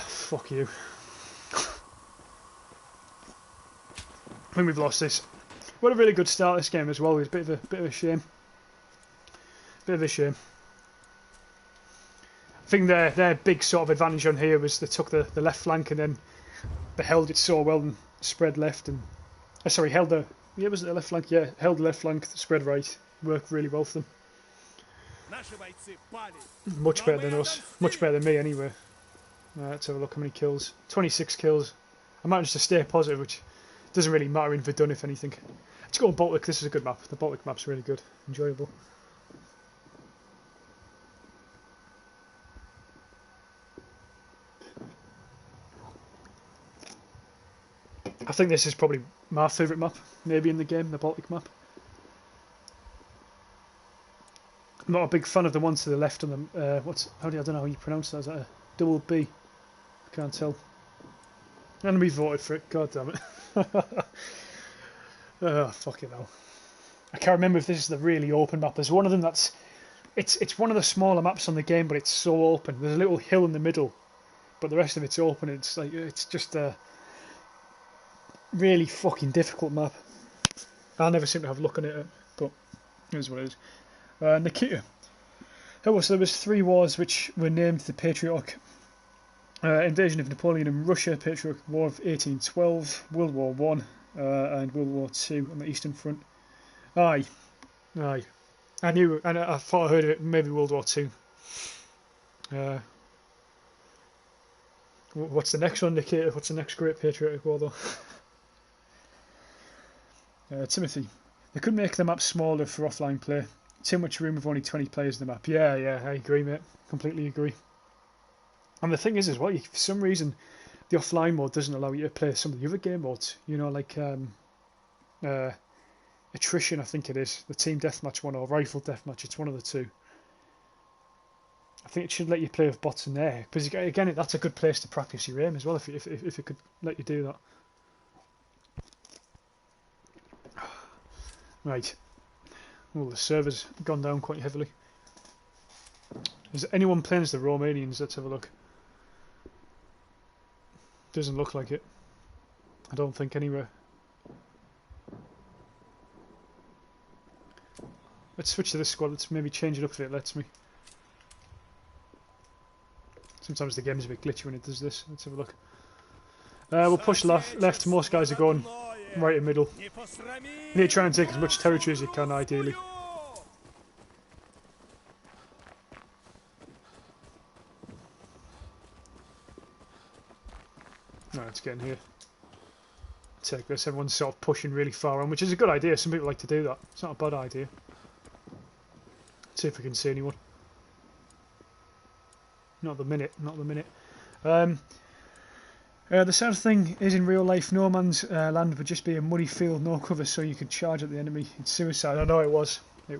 Fuck you. I think we've lost this. We had a really good start this game as well. It was a bit of a shame. Bit of a shame. I think their big sort of advantage on here was they took the left flank and then they held it so well and spread left and held the was it the left flank? Yeah, held the left flank, spread right. Worked really well for them. Much better than us. Much better than me anyway. Let's have a look how many kills. 26 kills. I managed to stay positive, which doesn't really matter in Verdun, if anything. Let's go on Baltic. This is a good map. The Baltic map's really good. Enjoyable. I think this is probably my favourite map, maybe in the game, the Baltic map. I'm not a big fan of the one to the left on the I don't know how you pronounce that. Is that a double B? I can't tell. And we voted for it. God damn it. Oh, fucking hell. I can't remember if this is the really open map. There's one of them that's it's one of the smaller maps on the game, but it's so open. There's a little hill in the middle, but the rest of it's open. It's like it's just a really fucking difficult map. I never seem to have a look on it, but it is what it is. Nikita. So there was 3 wars which were named the Patriotic Invasion of Napoleon in Russia, Patriotic War of 1812, World War One, and World War Two on the Eastern Front. Aye. I knew, and I thought I heard of it. Maybe World War Two. What's the next one, Nikita? What's the next great Patriotic War, though? Timothy. They could make the map smaller for offline play. Too much room with only 20 players in the map. Yeah, I agree, mate. Completely agree. And the thing is as well, for some reason, the offline mode doesn't allow you to play some of the other game modes. You know, like attrition, I think it is. The team deathmatch one or rifle deathmatch. It's one of the two. I think it should let you play with bots in there. Because again, that's a good place to practice your aim as well, if it could let you do that. Right. Well, the server's gone down quite heavily. Is anyone playing as the Romanians? Let's have a look. Doesn't look like it. I don't think anywhere. Let's switch to this squad. Let's maybe change it up if it lets me. Sometimes the game's a bit glitchy when it does this. Let's have a look. We'll push left. Most guys are going right in middle. You need to try and take as much territory as you can, ideally. Right, let's get in here. Take this. Everyone's sort of pushing really far on, which is a good idea. Some people like to do that. It's not a bad idea. Let's see if we can see anyone. Not at the minute. The sad thing is, in real life, no man's land would just be a muddy field, no cover, so you could charge at the enemy. It's suicide. I know it was. And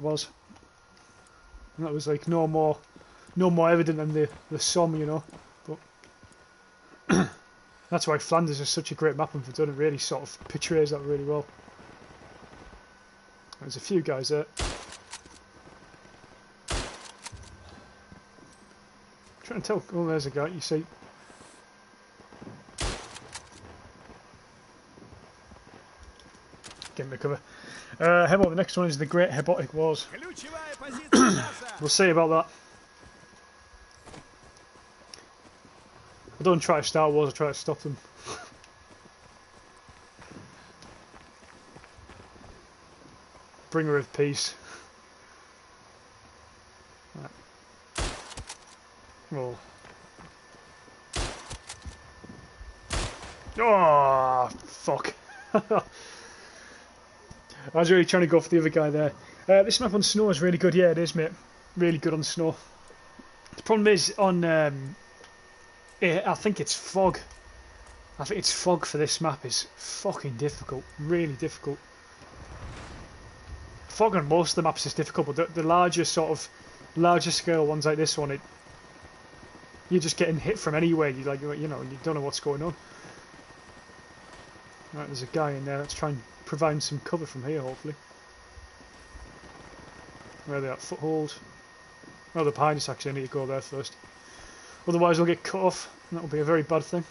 that was like no more evident than the Somme, you know. But that's why Flanders is such a great map, and Verdun. It really sort of portrays that really well. There's a few guys there. Trying to tell. Oh, there's a guy. You see. Get in the cover. How about the next one is the Great Hebotic Wars. We'll see about that. I don't try to start wars, I try to stop them. bringer of peace. Right. Roll. Oh, fuck. I was really trying to go for the other guy there. This map on snow is really good. Yeah, it is, mate. Really good on snow. The problem is on... I think it's fog. I think it's fog for this map is fucking difficult. Really difficult. Fog on most of the maps is difficult, but the larger larger scale ones like this one, you're just getting hit from anywhere. You don't know what's going on. Right, there's a guy in there. Let's try and provide some cover from here, hopefully. Where are they at? Foothold. Oh, they're behind us actually. I need to go there first. Otherwise we'll get cut off, and that'll be a very bad thing.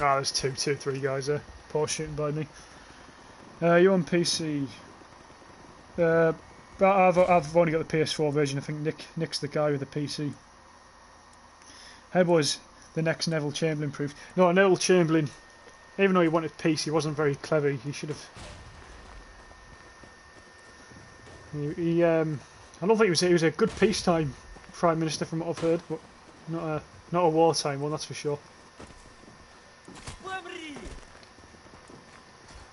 Ah, there's two, three guys there. Poor shooting by me. You on PC? But I've only got the PS4 version. I think Nick's the guy with the PC. How was the next Neville Chamberlain proof? No, Neville Chamberlain, even though he wanted peace, he wasn't very clever. He should have. I don't think he was a good peacetime Prime Minister from what I've heard, but not a wartime one, that's for sure.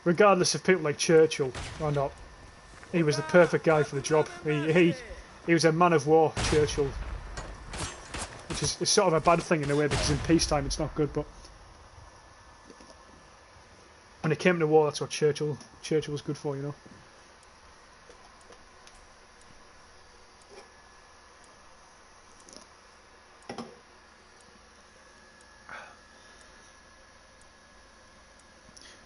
Regardless of people like Churchill or not, he was the perfect guy for the job. He was a man of war, Churchill, which is sort of a bad thing in a way because in peacetime it's not good, but when it came to war, that's what Churchill was good for, you know.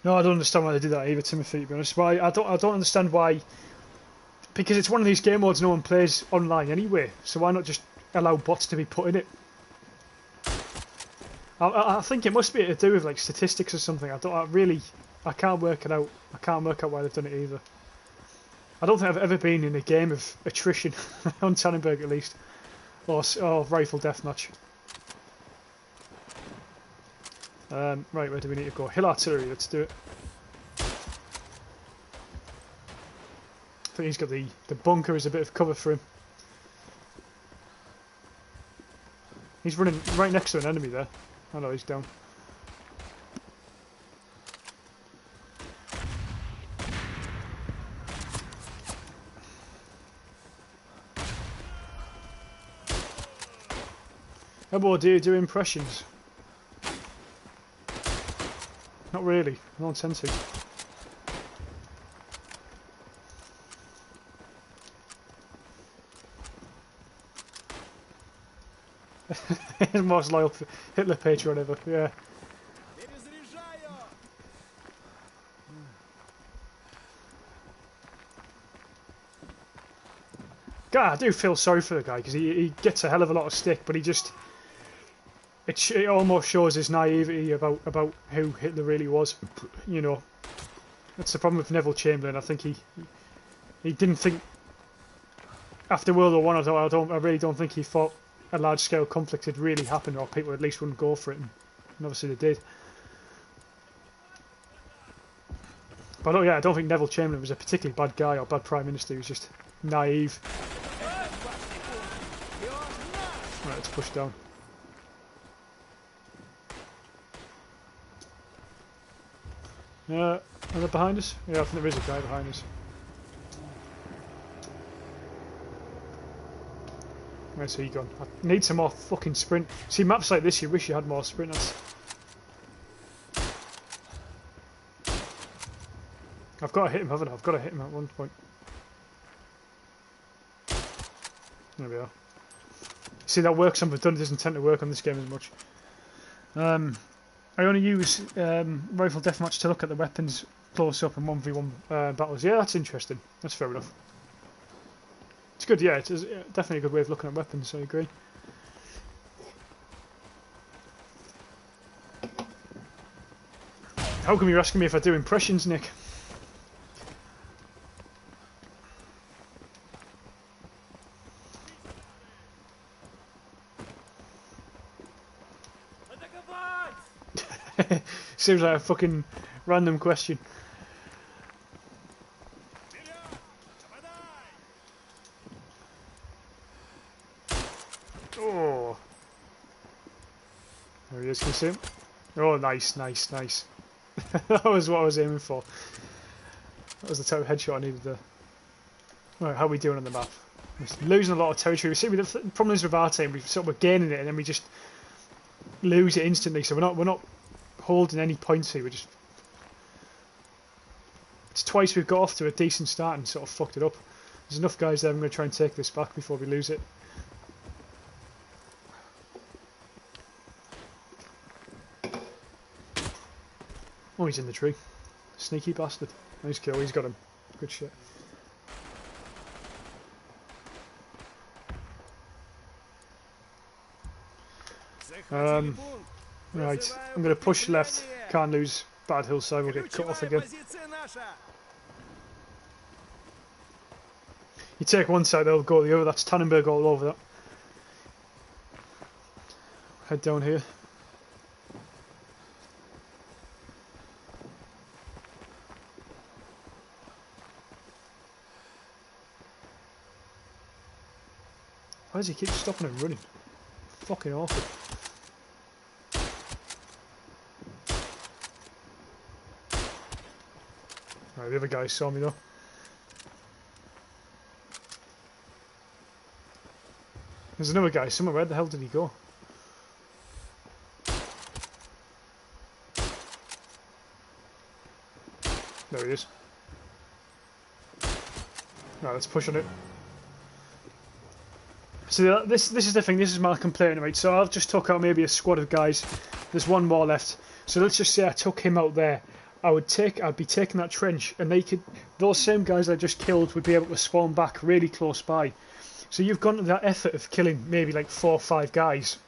No, I don't understand why they did that either, Timothy, to be honest. Why I don't understand why, because it's one of these game modes no one plays online anyway, so why not just allow bots to be put in it? I think it must be to do with like statistics or something. I can't work it out. I can't work out why they've done it either. I don't think I've ever been in a game of attrition on Tannenberg at least, or rifle deathmatch. Right, where do we need to go? Hill artillery, let's do it. I think he's got the bunker as a bit of cover for him. He's running right next to an enemy there. Oh no, he's down. How about do you do impressions? Not really, I don't tend to. Most loyal Hitler patron ever, yeah. God, I do feel sorry for the guy because he gets a hell of a lot of stick, but it almost shows his naivety about who Hitler really was. You know, that's the problem with Neville Chamberlain. I think he didn't think after World War I. I really don't think he thought a large scale conflict had really happened, or people at least wouldn't go for it. And obviously they did. But yeah, I don't think Neville Chamberlain was a particularly bad guy or bad Prime Minister. He was just naive. Right, let's push down. Are they behind us? Yeah, I think there is a guy behind us. Where's he gone? I need some more fucking sprint. See, maps like this, you wish you had more sprinters. I've got to hit him, haven't I? I've got to hit him at one point. There we are. See, that works on Verdun. It doesn't tend to work on this game as much. I only use rifle deathmatch to look at the weapons close up in 1v1 battles. Yeah, that's interesting. That's fair enough. It's good, yeah. It's definitely a good way of looking at weapons, I agree. How come you're asking me if I do impressions, Nick? Seems like a fucking random question. Oh. There he is, can you see him? Oh, nice, nice, nice. That was what I was aiming for. That was the type of headshot I needed there. Right, how are we doing on the map? We're losing a lot of territory. We see the problem is with our team, we're gaining it and then we just lose it instantly. So we're not holding any points here. It's twice we've got off to a decent start and sort of fucked it up. There's enough guys there. I'm going to try and take this back before we lose it. Oh, he's in the tree. Sneaky bastard. Nice kill. He's got him. Good shit. Right, I'm going to push left. Can't lose bad hillside. We'll get cut off again. You take one side, they'll go the other. That's Tannenberg all over that. Head down here. Why does he keep stopping and running? Fucking awful. Right, the other guy saw me though. There's another guy somewhere. Where the hell did he go? There he is. Right, let's push on it. So this is the thing. This is my complaint, right? So I've just took out maybe a squad of guys. There's one more left. So let's just say I took him out there. I'd be taking that trench, and those same guys I just killed would be able to spawn back really close by. So you've gone to that effort of killing maybe like 4 or 5 guys,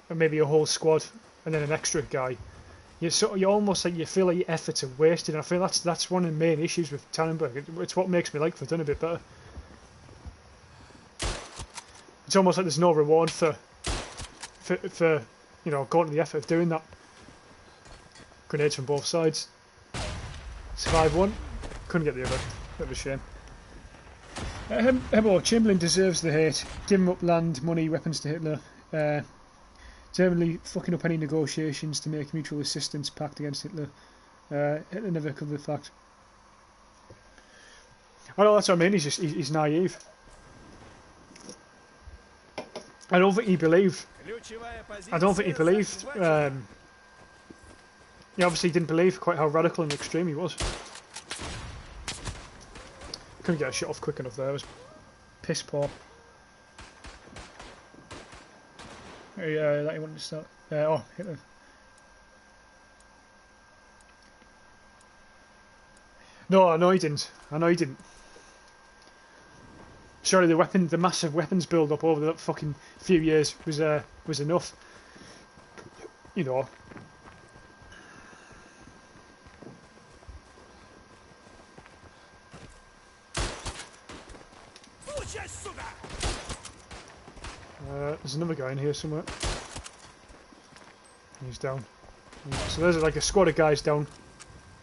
and maybe a whole squad, and then an extra guy. You're almost like you feel like your efforts are wasted, and I feel that's one of the main issues with Tannenberg. It's what makes me like Verdun a bit better. It's almost like there's no reward for you know, going to the effort of doing that. Grenades from both sides. Survived one. Couldn't get the other. Bit of a shame. Hebo, Chamberlain deserves the hate. Giving up land, money, weapons to Hitler. Determinedly fucking up any negotiations to make mutual assistance pact against Hitler. Hitler never covered the fact. I know, that's what I mean. He's naive. I don't think he believed. He obviously didn't believe quite how radical and extreme he was. Couldn't get a shot off quick enough there. It was piss poor. That he wanted to start. Oh, Hitler. No, I know he didn't. Surely the massive weapons build up over that fucking few years was enough. You know. There's another guy in here somewhere. He's down. So there's like a squad of guys down.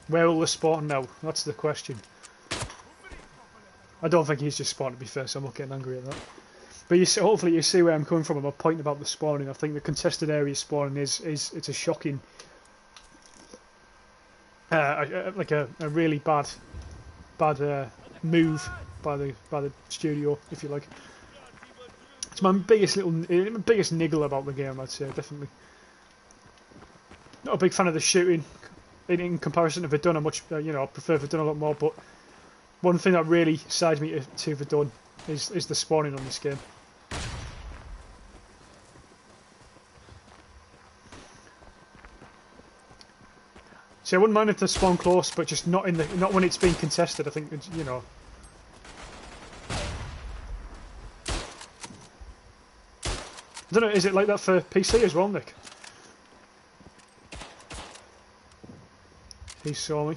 Where will they spawn now? That's the question. I don't think he's just spawned, to be fair, so I'm not getting angry at that. But hopefully you see where I'm coming from. I'm point about the spawning. I think the contested area spawning it's a shocking, like a really bad move by the studio, if you like. It's my biggest niggle about the game, I'd say, definitely. Not a big fan of the shooting in comparison to Verdun. I much I prefer Verdun a lot more, but one thing that really sides me to Verdun is the spawning on this game. See, I wouldn't mind if they spawn close, but just not when it's being contested. I think it's, you know. I don't know, is it like that for PC as well, Nick? He saw me.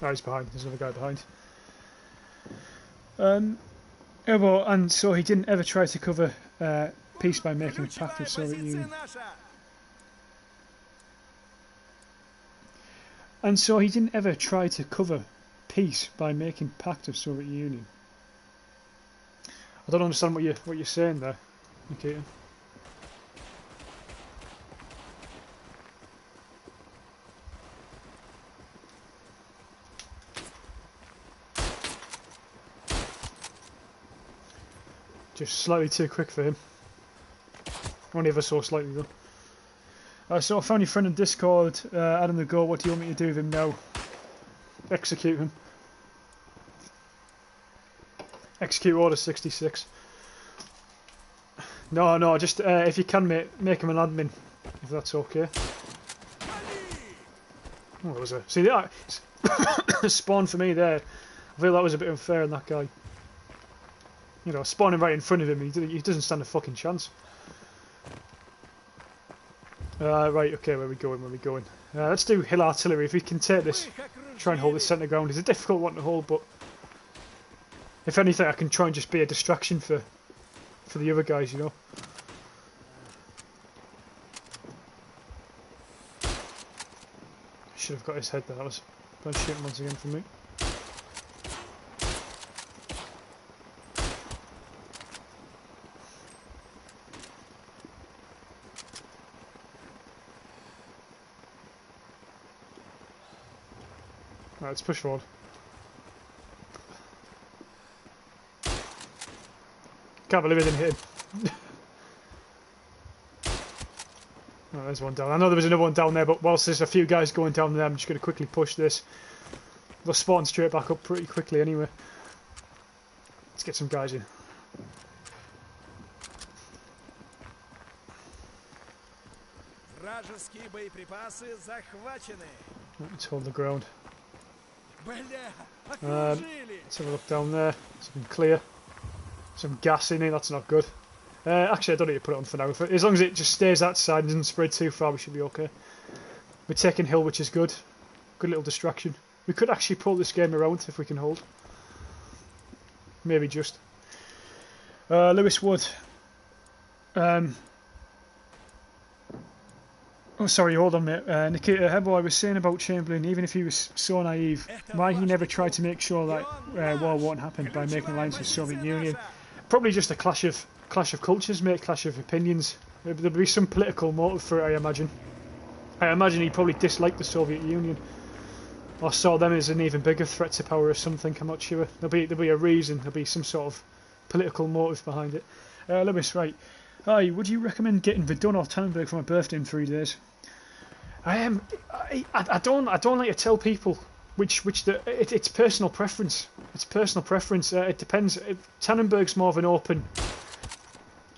Oh, he's behind. There's another guy behind. And so he didn't ever try to cover peace by making a pact with Soviet Union. And so he didn't ever try to cover peace by making pact of Soviet Union. I don't understand what you're saying there, Nikita. Just slightly too quick for him. Only ever so slightly though. So I found your friend in Discord, add him the go. What do you want me to do with him now? Execute him. Execute order 66. No, just if you can make him an admin, if that's okay. Oh, there was a... See, that spawn for me there. I feel that was a bit unfair on that guy. You know, spawning right in front of him, he doesn't stand a fucking chance. Right, okay, where are we going? Let's do hill artillery. If we can take this, try and hold the centre ground. It's a difficult one to hold, but if anything, I can try and just be a distraction for the other guys, you know. Should have got his head there. That was bad shooting once again from me. Right, let's push forward. Can't believe I didn't hit him. Oh, there's one down. I know there was another one down there, but whilst there's a few guys going down there, I'm just going to quickly push this. They'll spawn straight back up pretty quickly anyway. Let's get some guys in. Let's hold the ground. Let's have a look down there. Something clear. Some gas in it, that's not good. Actually, I don't need to put it on for now. As long as it just stays that side and doesn't spread too far, we should be okay. We're taking hill, which is good. Good little distraction. We could actually pull this game around if we can hold. Maybe just. Lewis Wood. Oh, sorry, hold on, mate. Nikita Hebo, I was saying about Chamberlain, even if he was so naive, why he never tried to make sure that war won't happen by making alliance with the Soviet Union. Probably just a clash of cultures, mate, clash of opinions. There'll be some political motive for it, I imagine. I imagine he probably disliked the Soviet Union, or saw them as an even bigger threat to power or something. I'm not sure. There'll be a reason. There'll be some sort of political motive behind it. Lewis, right. Hi, would you recommend getting Verdun or Tannenberg for my birthday in 3 days? I don't like to tell people it's personal preference. It's personal preference. It depends. Tannenberg's more of an open.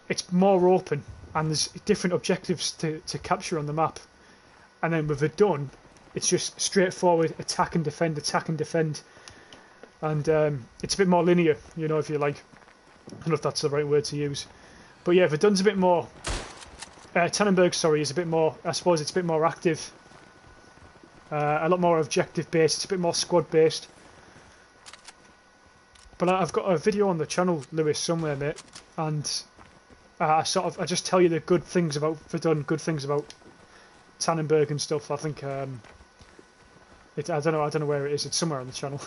It's more open, and there's different objectives to capture on the map. And then with Verdun, it's just straightforward attack and defend, and it's a bit more linear, you know, if you like. I don't know if that's the right word to use, but yeah, Verdun's a bit more. Tannenberg, sorry, is a bit more. I suppose it's a bit more active. A lot more objective based. It's a bit more squad based. But I've got a video on the channel, Lewis, somewhere, mate, and I just tell you the good things about Verdun, good things about Tannenberg and stuff. I think I don't know where it is. It's somewhere on the channel.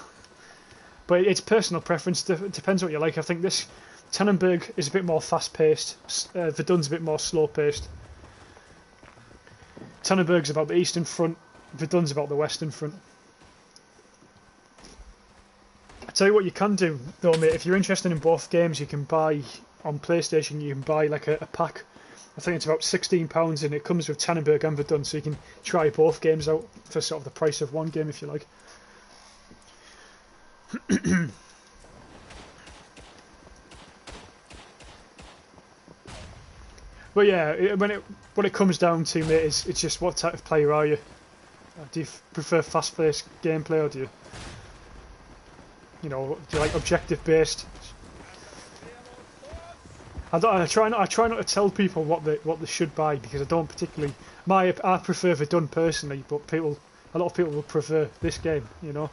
But it's personal preference. It depends what you like. I think this Tannenberg is a bit more fast-paced. Verdun's a bit more slow-paced. Tannenberg's about the eastern front. Verdun's about the western front. I tell you what you can do, though, mate. If you're interested in both games, you can buy on PlayStation. You can buy like a pack. I think it's about £16, and it comes with Tannenberg and Verdun, so you can try both games out for sort of the price of one game, if you like. But yeah, when it comes down to, mate, it's just what type of player are you? Do you prefer fast-paced gameplay, or do you like objective-based? I try not to tell people what they should buy, because I don't particularly. I prefer Verdun personally, but a lot of people will prefer this game, you know.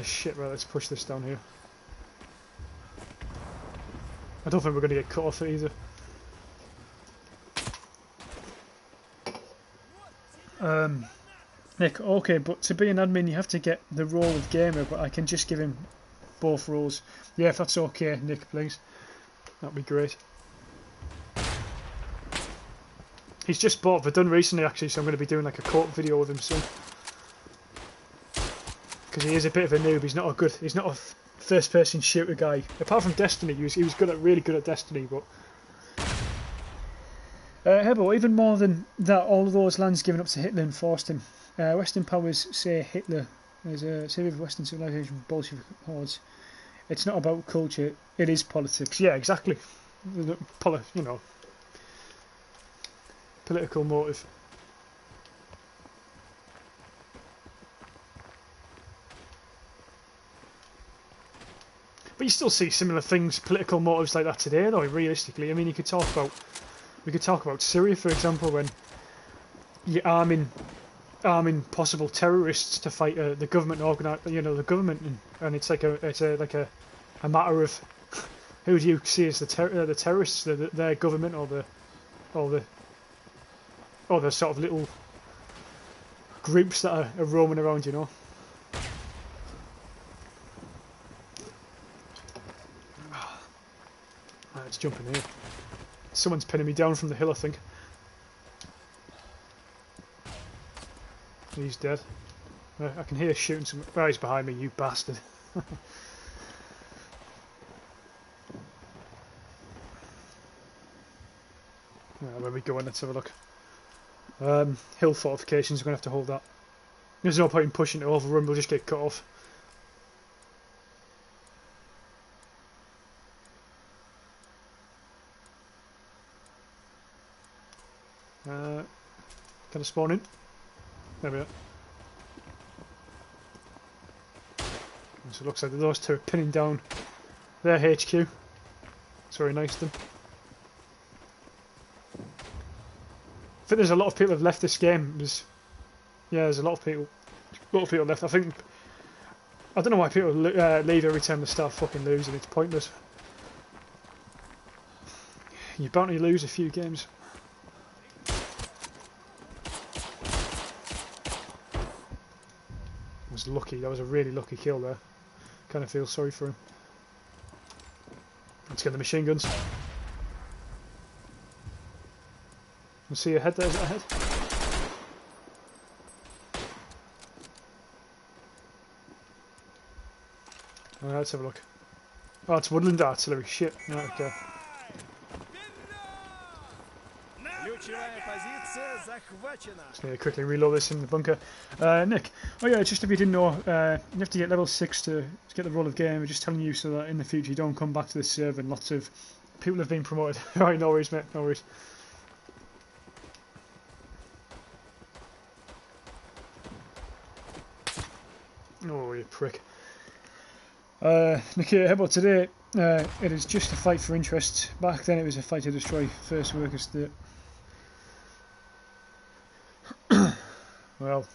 Shit, right, let's push this down here. I don't think we're going to get cut off it either. Nick, okay, but to be an admin you have to get the role of gamer, but I can just give him both roles. Yeah, if that's okay, Nick, please. That'd be great. He's just bought Verdun recently, actually, so I'm going to be doing like a court video with him soon. Because he is a bit of a noob. He's not a first-person shooter guy. Apart from Destiny, he was really good at Destiny, but. Hebel, even more than that, all of those lands given up to Hitler enforced him. Western powers say Hitler is a savior of Western civilization from Bolshevik hordes. It's not about culture, it is politics. Yeah, exactly. You know, political motive. But you still see similar things, political motives like that today, though. Realistically, I mean, we could talk about Syria, for example, when you're arming possible terrorists to fight the government the government, and it's like a matter of who do you see as the terrorists, their government or the sort of little groups that are roaming around, you know. Let's jump in here. Someone's pinning me down from the hill, I think. He's dead. I can hear shooting some. Oh, he's behind me, you bastard. Where we going? Let's have a look. Hill fortifications, we're going to have to hold that. There's no point in pushing it over, we'll just get cut off. Can I spawn in? There we are. So it looks like those two are pinning down their HQ. It's very nice of them. I think there's a lot of people who have left this game. There's a lot of people left. I don't know why people leave every time they start fucking losing. It's pointless. You're bound to lose a few games. Was lucky. That was a really lucky kill there. Kind of feel sorry for him. Let's get the machine guns. You see a head there? Is that a head? Alright, let's have a look. Oh, it's woodland artillery. Shit. Right, okay. Just need to quickly reload this in the bunker. Nick, oh yeah, just if you didn't know, you have to get level 6 to get the role of game. We're just telling you so that in the future you don't come back to this server and lots of people have been promoted. Alright, no worries, mate, no worries. Oh, you prick. Nick, how about today? It is just a fight for interest. Back then it was a fight to destroy First Worker State. Well,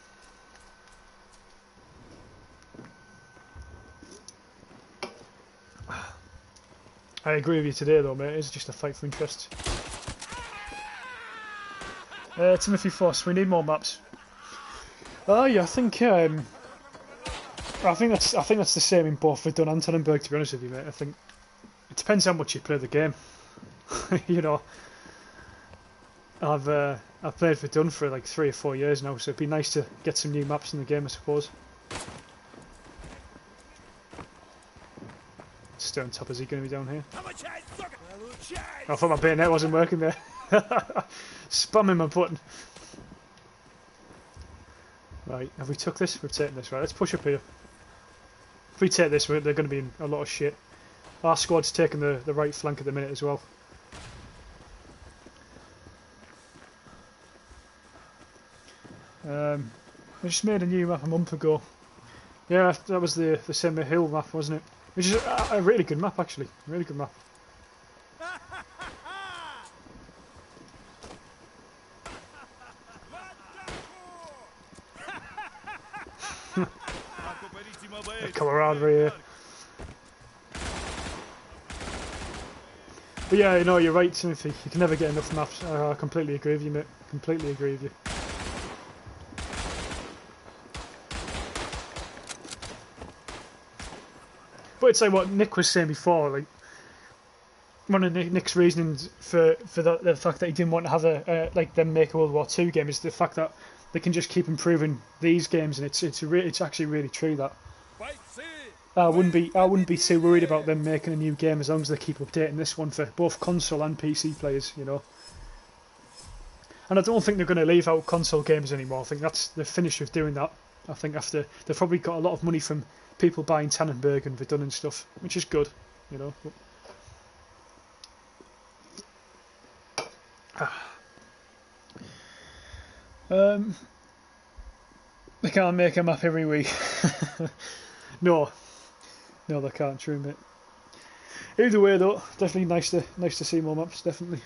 I agree with you today though, mate. It's just a fight for interest. Timothy Foss, we need more maps. Oh yeah, I think that's the same in both Verdun and Tannenberg, to be honest with you, mate. I think it depends how much you play the game. You know, I've played Verdun for like 3 or 4 years now, so it'd be nice to get some new maps in the game, I suppose. Stay on top, is he going to be down here? I thought my bayonet wasn't working there. Spamming my button. Right, have we took this? We've taken this, right, let's push up here. If we take this, they're going to be in a lot of shit. Our squad's taking the right flank at the minute as well. I just made a new map a month ago. Yeah, that was the Semi Hill map, wasn't it? Which is a really good map, actually. A really good map. Camaraderie here. But yeah, you know, you're right, Timothy. You can never get enough maps. I completely agree with you, mate. Completely agree with you. But it's like what Nick was saying before, like one of Nick's reasonings for the fact that he didn't want to have like them make a World War II game is the fact that they can just keep improving these games, and it's actually really true that. I wouldn't be too worried about them making a new game as long as they keep updating this one for both console and PC players, you know. And I don't think they're going to leave out console games anymore. I think they're finished with doing that. I think after they've probably got a lot of money from people buying Tannenberg and Verdun and stuff, which is good, you know. They can't make a map every week. No, they can't. True, mate. Either way, though, definitely nice to see more maps. Definitely.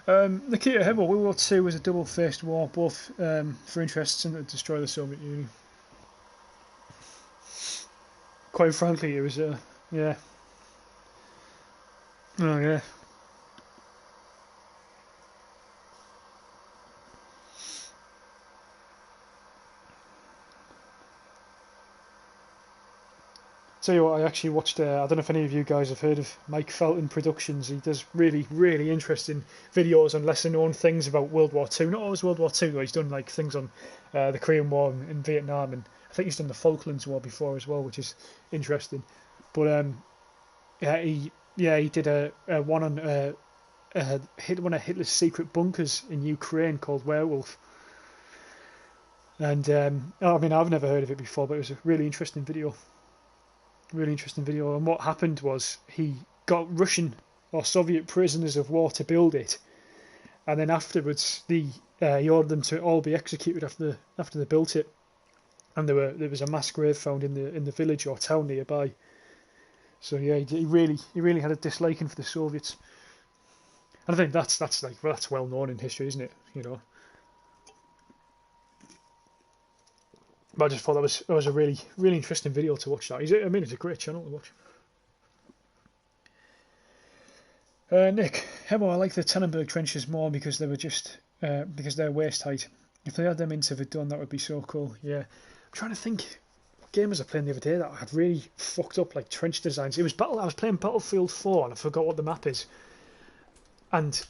The key to World War II was a double-faced war, both for interests and to destroy the Soviet Union. Quite frankly, it was yeah. Oh yeah. Tell you what, I actually watched, I don't know if any of you guys have heard of Mike Felton Productions. He does really, really interesting videos on lesser known things about World War II. Not always World War II, though. He's done like things on the Korean War and Vietnam, and I think he's done the Falklands War before as well, which is interesting. But he did a one on one of Hitler's secret bunkers in Ukraine called Werewolf. And I mean, I've never heard of it before, but it was a really interesting video. And what happened was he got Russian or Soviet prisoners of war to build it, and then afterwards he ordered them to all be executed after they built it, and there was a mass grave found in the village or town nearby. So yeah, he really had a disliking for the Soviets, and I think that's well known in history, isn't it? You know. But I just thought that was a really, really interesting video to watch. That it's a great channel to watch. Nick, Hemo, I like the Tannenberg trenches more because they were just because they're waist height. If they had them into Verdun, that would be so cool. Yeah, I'm trying to think. What game was I playing the other day that had really fucked up like trench designs? I was playing Battlefield 4 and I forgot what the map is. And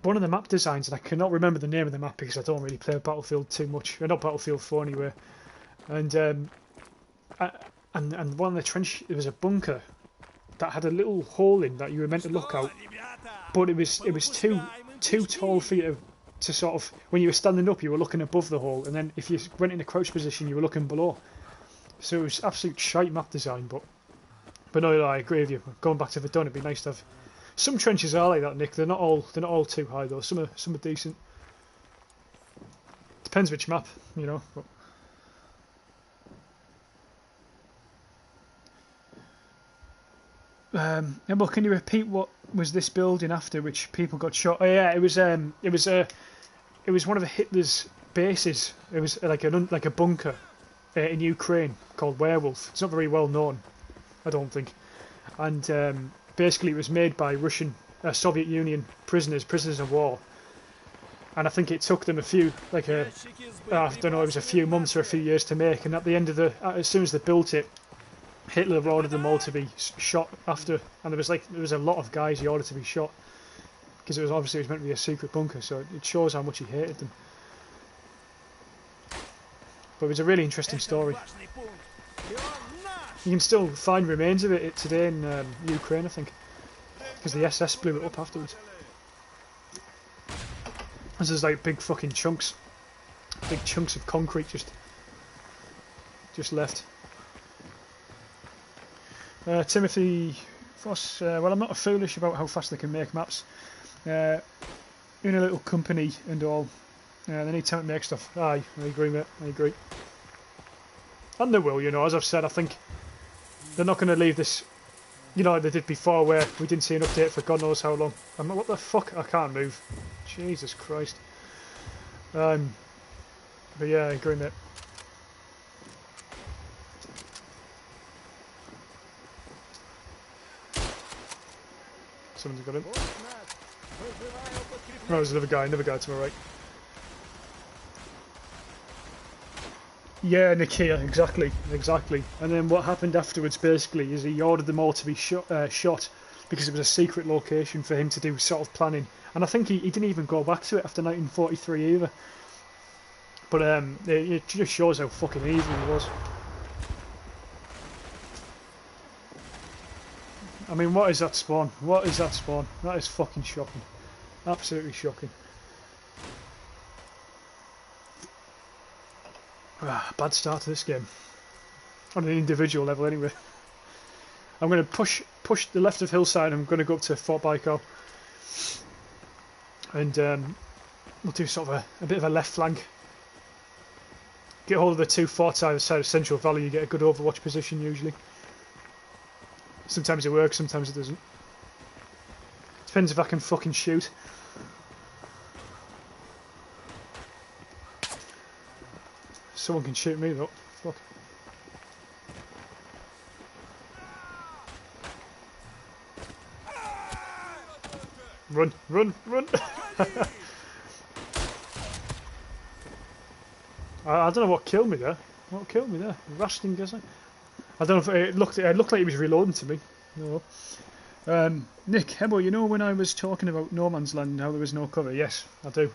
one of the map designs, and I cannot remember the name of the map because I don't really play Battlefield too much. Not Battlefield 4 anyway. And one of the trench, there was a bunker that had a little hole in that you were meant to look out, but it was too tall for you to sort of, when you were standing up, you were looking above the hole, and then if you went in a crouch position, you were looking below. So it was absolute shite map design, but no, I agree with you. Going back to Verdun, it'd be nice to have. Some trenches are like that, Nick. They're not all too high though. Some are decent. Depends which map, you know. Well, can you repeat what was this building after which people got shot? Oh yeah, it was one of Hitler's bases. It was like a bunker in Ukraine called Werewolf. It's not very well known, I don't think. And basically, it was made by Russian, Soviet Union prisoners of war. And I think it took them I don't know, it was a few months or a few years to make. And at the end of as soon as they built it, Hitler ordered them all to be shot after. And there was a lot of guys he ordered to be shot because it was meant to be a secret bunker. So it shows how much he hated them. But it was a really interesting story. You can still find remains of it today in Ukraine, I think, because the SS blew it up afterwards. There's like big fucking chunks of concrete just left. Timothy Foss, well, I'm not foolish about how fast they can make maps. In a little company and all, they need time to make stuff. Aye, I agree, mate. I agree. And they will, you know. As I've said, I think they're not going to leave this, you know, like they did before, where we didn't see an update for God knows how long. What the fuck? I can't move. Jesus Christ. But yeah, I agree, mate. Someone's got him. No, there's another guy to my right. Yeah, Nikia, exactly. And then what happened afterwards, basically, is he ordered them all to be shot because it was a secret location for him to do sort of planning. And I think he didn't even go back to it after 1943 either. But it just shows how fucking evil he was. I mean, what is that spawn? What is that spawn? That is fucking shocking. Absolutely shocking. Bad start to this game. On an individual level, anyway. I'm going to push the left of hillside. I'm going to go up to Fort Baikal. And we'll do sort of a bit of a left flank. Get hold of the two forts either side of Central Valley. You get a good overwatch position usually. Sometimes it works, sometimes it doesn't. Depends if I can fucking shoot. Someone can shoot me though. Fuck. Run, run, run! I don't know what killed me there. What killed me there? Rasting, guess I. I don't know if it looked like he was reloading to me. No. Nick, Hebo, you know when I was talking about No Man's Land and how there was no cover? Yes, I do.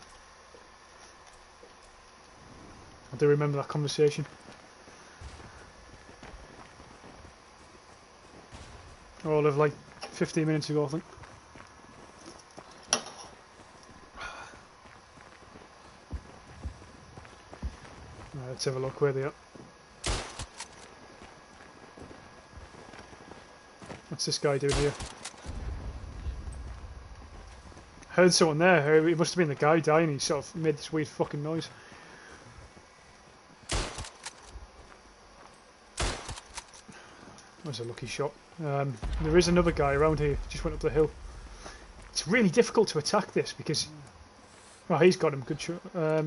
I do remember that conversation. All of like 15 minutes ago, I think. Right, let's have a look where they are. What's this guy doing here? Heard someone there. It must have been the guy dying. He sort of made this weird fucking noise. That was a lucky shot. There is another guy around here. Just went up the hill. It's really difficult to attack this because... Oh, he's got him. Good shot. Yeah,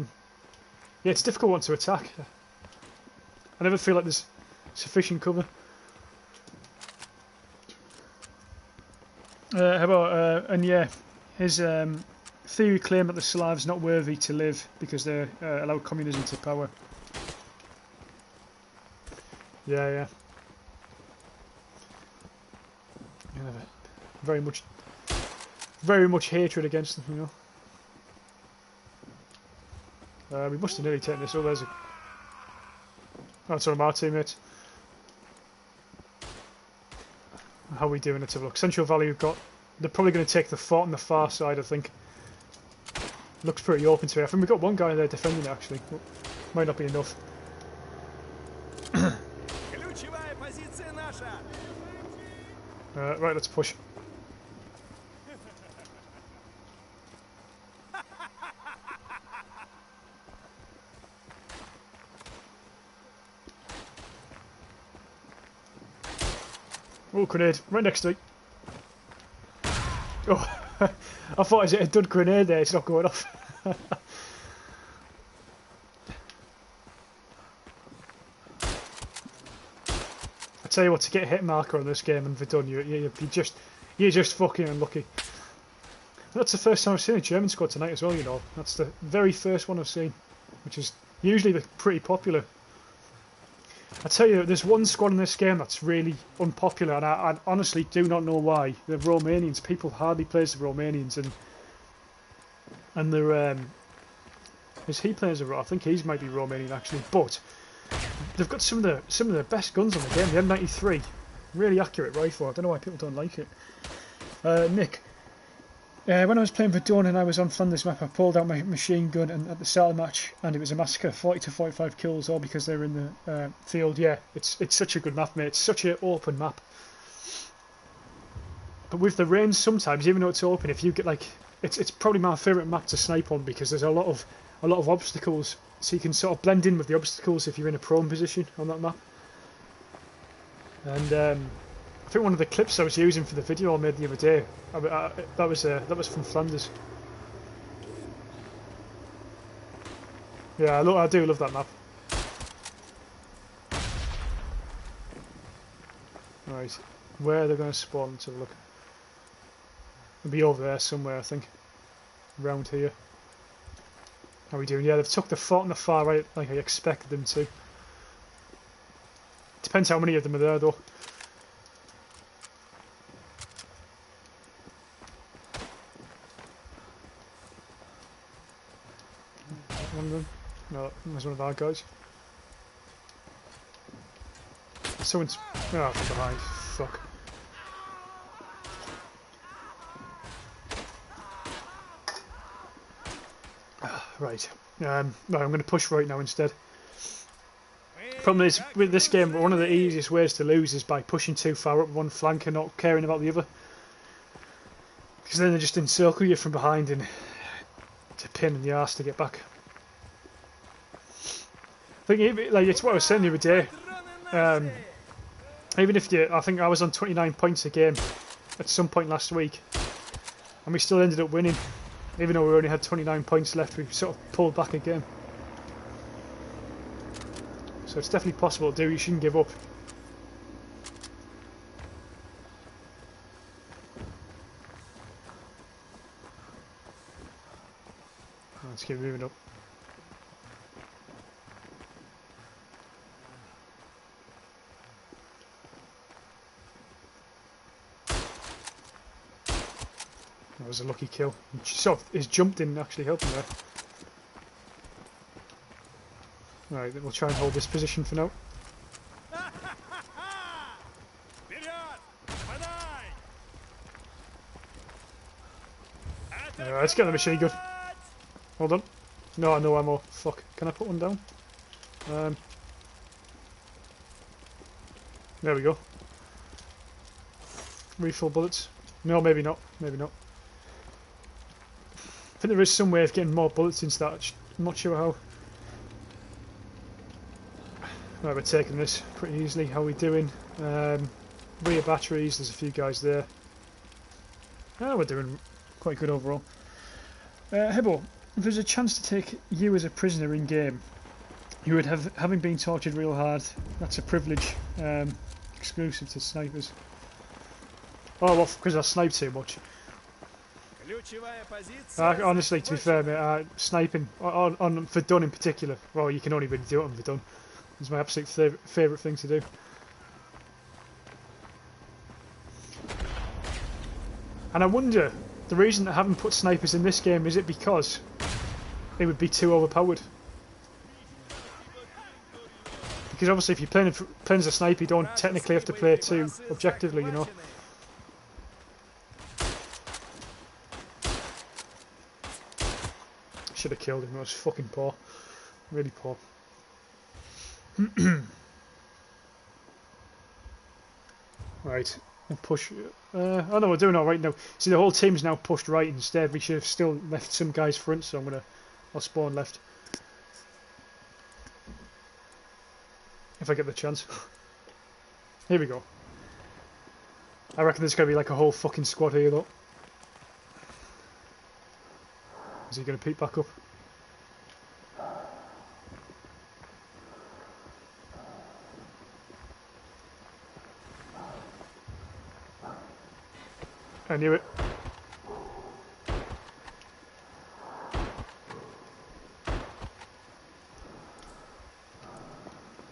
it's a difficult one to attack. I never feel like there's sufficient cover. How about, and yeah, his theory claimed that the Slavs not worthy to live because they allowed communism to power. Yeah, yeah. Very much hatred against them, you know. We must have nearly taken this. Oh, there's a... Oh, it's one of our teammates. How are we doing? Let's have a look. Central Valley, we've got... They're probably going to take the fort on the far side, I think. Looks pretty open to me. I think we've got one guy there defending it, actually. But might not be enough. Right, let's push. Oh, grenade, right next to me. Oh, I thought it was a dud grenade there, it's not going off. I tell you what, to get a hit marker on this game in Verdun, you're just fucking unlucky. That's the first time I've seen a German squad tonight as well, you know. That's the very first one I've seen, which is usually pretty popular. I tell you, there's one squad in this game that's really unpopular, and I honestly do not know why. The Romanians, people hardly plays the Romanians, and they're is he plays a? I think he's might be Romanian actually, but they've got some of the best guns on the game. The M93, really accurate rifle. I don't know why people don't like it. Nick. When I was playing Verdun and I was on Flanders map, I pulled out my machine gun and at the start of the match, and it was a massacre, 40 to 45 kills, all because they were in the field. Yeah, it's such a good map, mate. It's such an open map. But with the range, sometimes, even though it's open, if you get like, it's probably my favourite map to snipe on because there's a lot of obstacles, so you can sort of blend in with the obstacles if you're in a prone position on that map. And I think one of the clips I was using for the video I made the other day, that was from Flanders. Yeah, I do love that map. Right, where are they going to spawn? Let's have a look. They'll be over there somewhere, I think. Around here. How are we doing? Yeah, they've took the fort on the far right like I expected them to. Depends how many of them are there, though. One of them? No, there's one of our guys. Someone's... Oh, from behind. Fuck. Right. No, I'm going to push right now instead. Problem is, with this game, one of the easiest ways to lose is by pushing too far up one flank and not caring about the other. Because then they just encircle you from behind and it's a pain in the arse to get back. I think, like, it's what I was saying the other day. Even if you, I think I was on 29 points a game at some point last week, and we still ended up winning. Even though we only had 29 points left, we sort of pulled back a game. So it's definitely possible to do, you shouldn't give up. Let's keep moving up. That was a lucky kill. Sort of, his jump didn't actually help him there. Right, then we'll try and hold this position for now. Let's get the machine gun. Hold on. No, no ammo. Fuck. Can I put one down? There we go. Refill bullets. No, maybe not. Maybe not. I think there is some way of getting more bullets into that. I'm not sure how. Right, we're taking this pretty easily. How are we doing? Rear batteries, there's a few guys there. We're doing quite good overall. Hebbo, if there's a chance to take you as a prisoner in game, you would have, having been tortured real hard, that's a privilege, exclusive to snipers. Oh, well, because I snipe too much. Honestly, to be fair, mate, sniping, on Verdun in particular, well, you can only really do it on Verdun. It's my absolute favourite thing to do. And I wonder, the reason I haven't put snipers in this game, is it because it would be too overpowered? Because obviously if you're playing as a sniper, you don't technically have to play too objectively, you know. Should have killed him, that was fucking poor. Really poor. Right, we'll push. Oh no, we're doing alright now. See, the whole team's now pushed right instead. We should have still left some guys front, so I'll spawn left. If I get the chance. Here we go. I reckon there's going to be like a whole fucking squad here though. Is he going to peek back up? I knew it.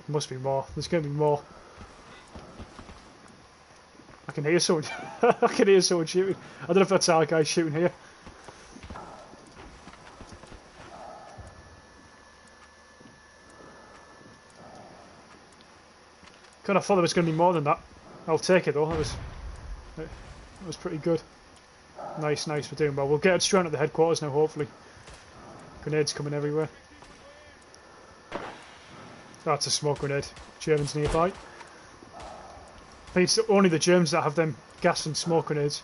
Must be more. There's going to be more. I can hear someone. I can hear someone shooting. I don't know if that's our guy shooting here. God, I thought there was going to be more than that. I'll take it though. That was pretty good. Nice, nice. We're doing well. We'll get it straight at the headquarters now, hopefully. Grenades coming everywhere. That's a smoke grenade. Germans nearby. I think it's only the Germans that have them gas and smoke grenades.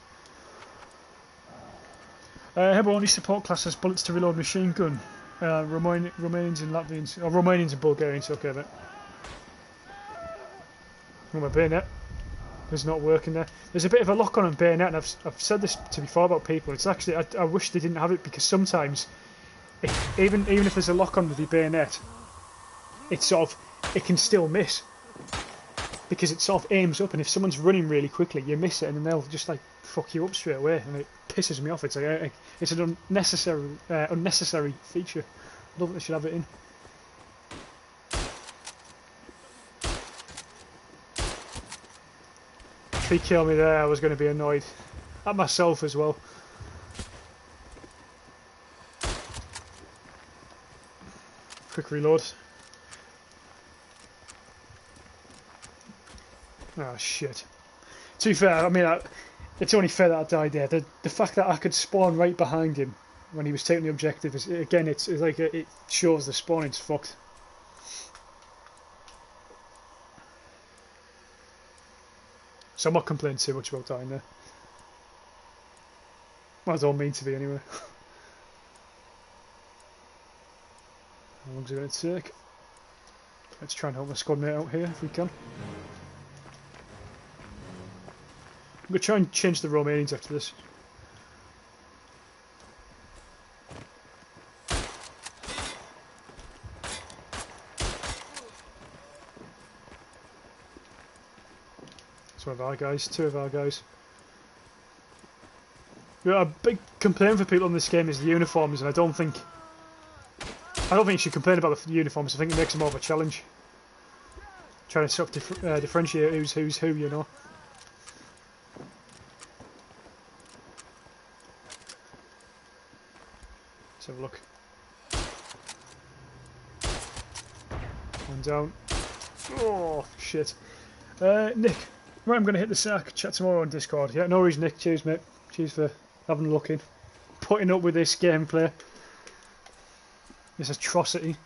Hebbo only support class has bullets to reload machine gun. Romanians and Latvians. Oh, Romanians and Bulgarians, okay, mate. Oh, my bayonet is not working there. There's a bit of a lock on bayonet, and I've said this to before about people. It's actually, I wish they didn't have it, because sometimes, even if there's a lock on with your bayonet, it can still miss. Because it sort of aims up, and if someone's running really quickly, you miss it, and then they'll just like fuck you up straight away, and it pisses me off. It's like it's an unnecessary feature. I don't think they should have it in. he killed me there, I was going to be annoyed. At myself as well. Quick reload. Oh shit. To be fair, I mean, it's only fair that I died there. The fact that I could spawn right behind him when he was taking the objective is, again, it's like it shows the spawning's fucked. So I'm not complaining too much about dying there. Well, I don't mean to be anyway. How long's it going to take? Let's try and help my squad mate out here if we can. I'm going to try and change the Romanians after this. It's one of our guys, two of our guys. A big complaint for people in this game is the uniforms, and I don't think you should complain about the uniforms. I think it makes them more of a challenge. Trying to sort of differentiate who's who, you know. Let's have a look. One down. Oh, shit. Nick, right, I'm going to hit the sack. Chat tomorrow on Discord. Yeah, no worries, Nick. Cheers, mate. Cheers for having a look in. Putting up with this gameplay. This atrocity.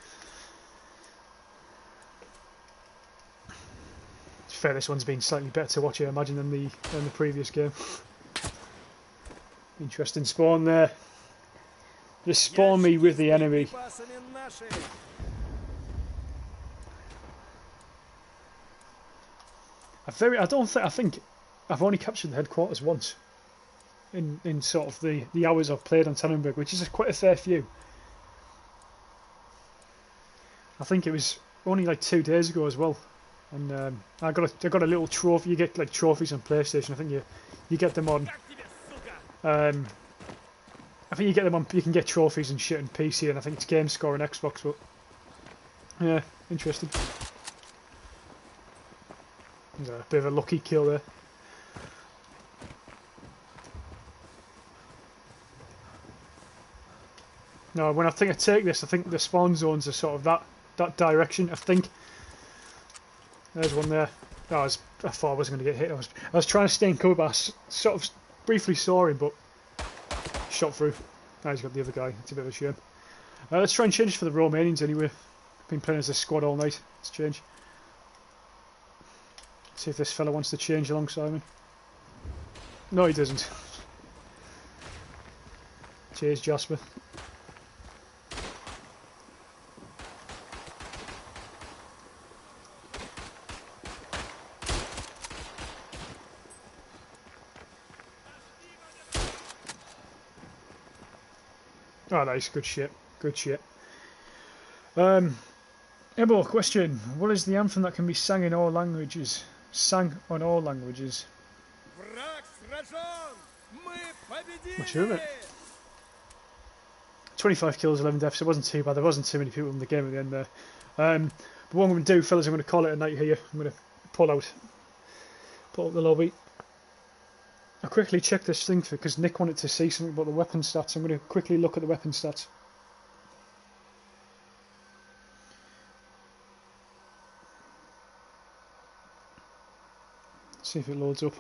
It's fair, this one's been slightly better to watch, I imagine, than the previous game. Interesting spawn there. Just spawn me with the enemy. I think I've only captured the headquarters once in sort of the hours I've played on Tannenberg, which is quite a fair few. I think it was only like 2 days ago as well, and I got a little trophy. You get like trophies on PlayStation. I think you get them on. I think you get them on. You can get trophies and shit on PC, and I think it's Game Score on Xbox. But yeah, interesting. There's a bit of a lucky kill there. No, when I think I take this, I think the spawn zones are sort of that direction. I think there's one there. Oh, I thought I wasn't going to get hit. I was trying to stay in cover, but I sort of briefly saw him, but shot through. Now he's got the other guy. It's a bit of a shame. Let's try and change for the Romanians anyway. I've been playing as a squad all night. Let's change. See if this fella wants to change alongside me. No, he doesn't. Cheers, Jasper. Oh, nice, good shit, good shit. Ebo, question: what is the anthem that can be sang in all languages? Sang on all languages. Not sure of it. 25 kills, 11 deaths. It wasn't too bad. There wasn't too many people in the game at the end there. But what I'm going to do, fellas, I'm going to call it a night here. I'm going to pull out the lobby. I'll quickly check this thing because Nick wanted to see something about the weapon stats. I'm going to quickly look at the weapon stats. See if it loads up.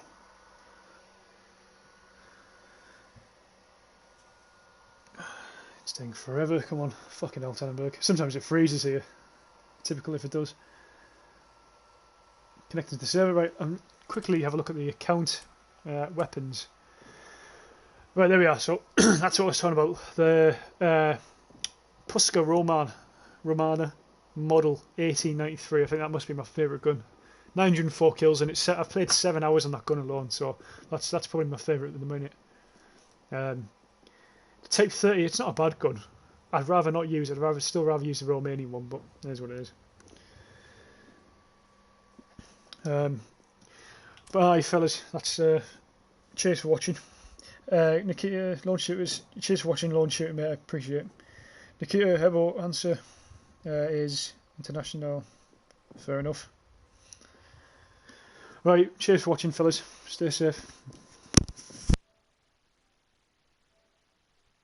It's taking forever. Come on, fucking hell, Tannenberg. Sometimes it freezes here. Typical if it does. Connected to the server, right? Quickly have a look at the account. Weapons. Right, there we are. So that's what I was talking about. The Puska Romana model 1893. I think that must be my favourite gun. 904 kills, and it's I've played 7 hours on that gun alone, so that's probably my favourite at the minute. Type 30, it's not a bad gun. I'd rather not use it. I'd still rather use the Romanian one, but there's what it is. But aye, fellas, that's cheers for watching. Nikita, launch shooters, cheers for watching, launch shooter, mate, I appreciate it. Nikita, Hebo, answer is international. Fair enough. Right, cheers for watching, fellas. Stay safe.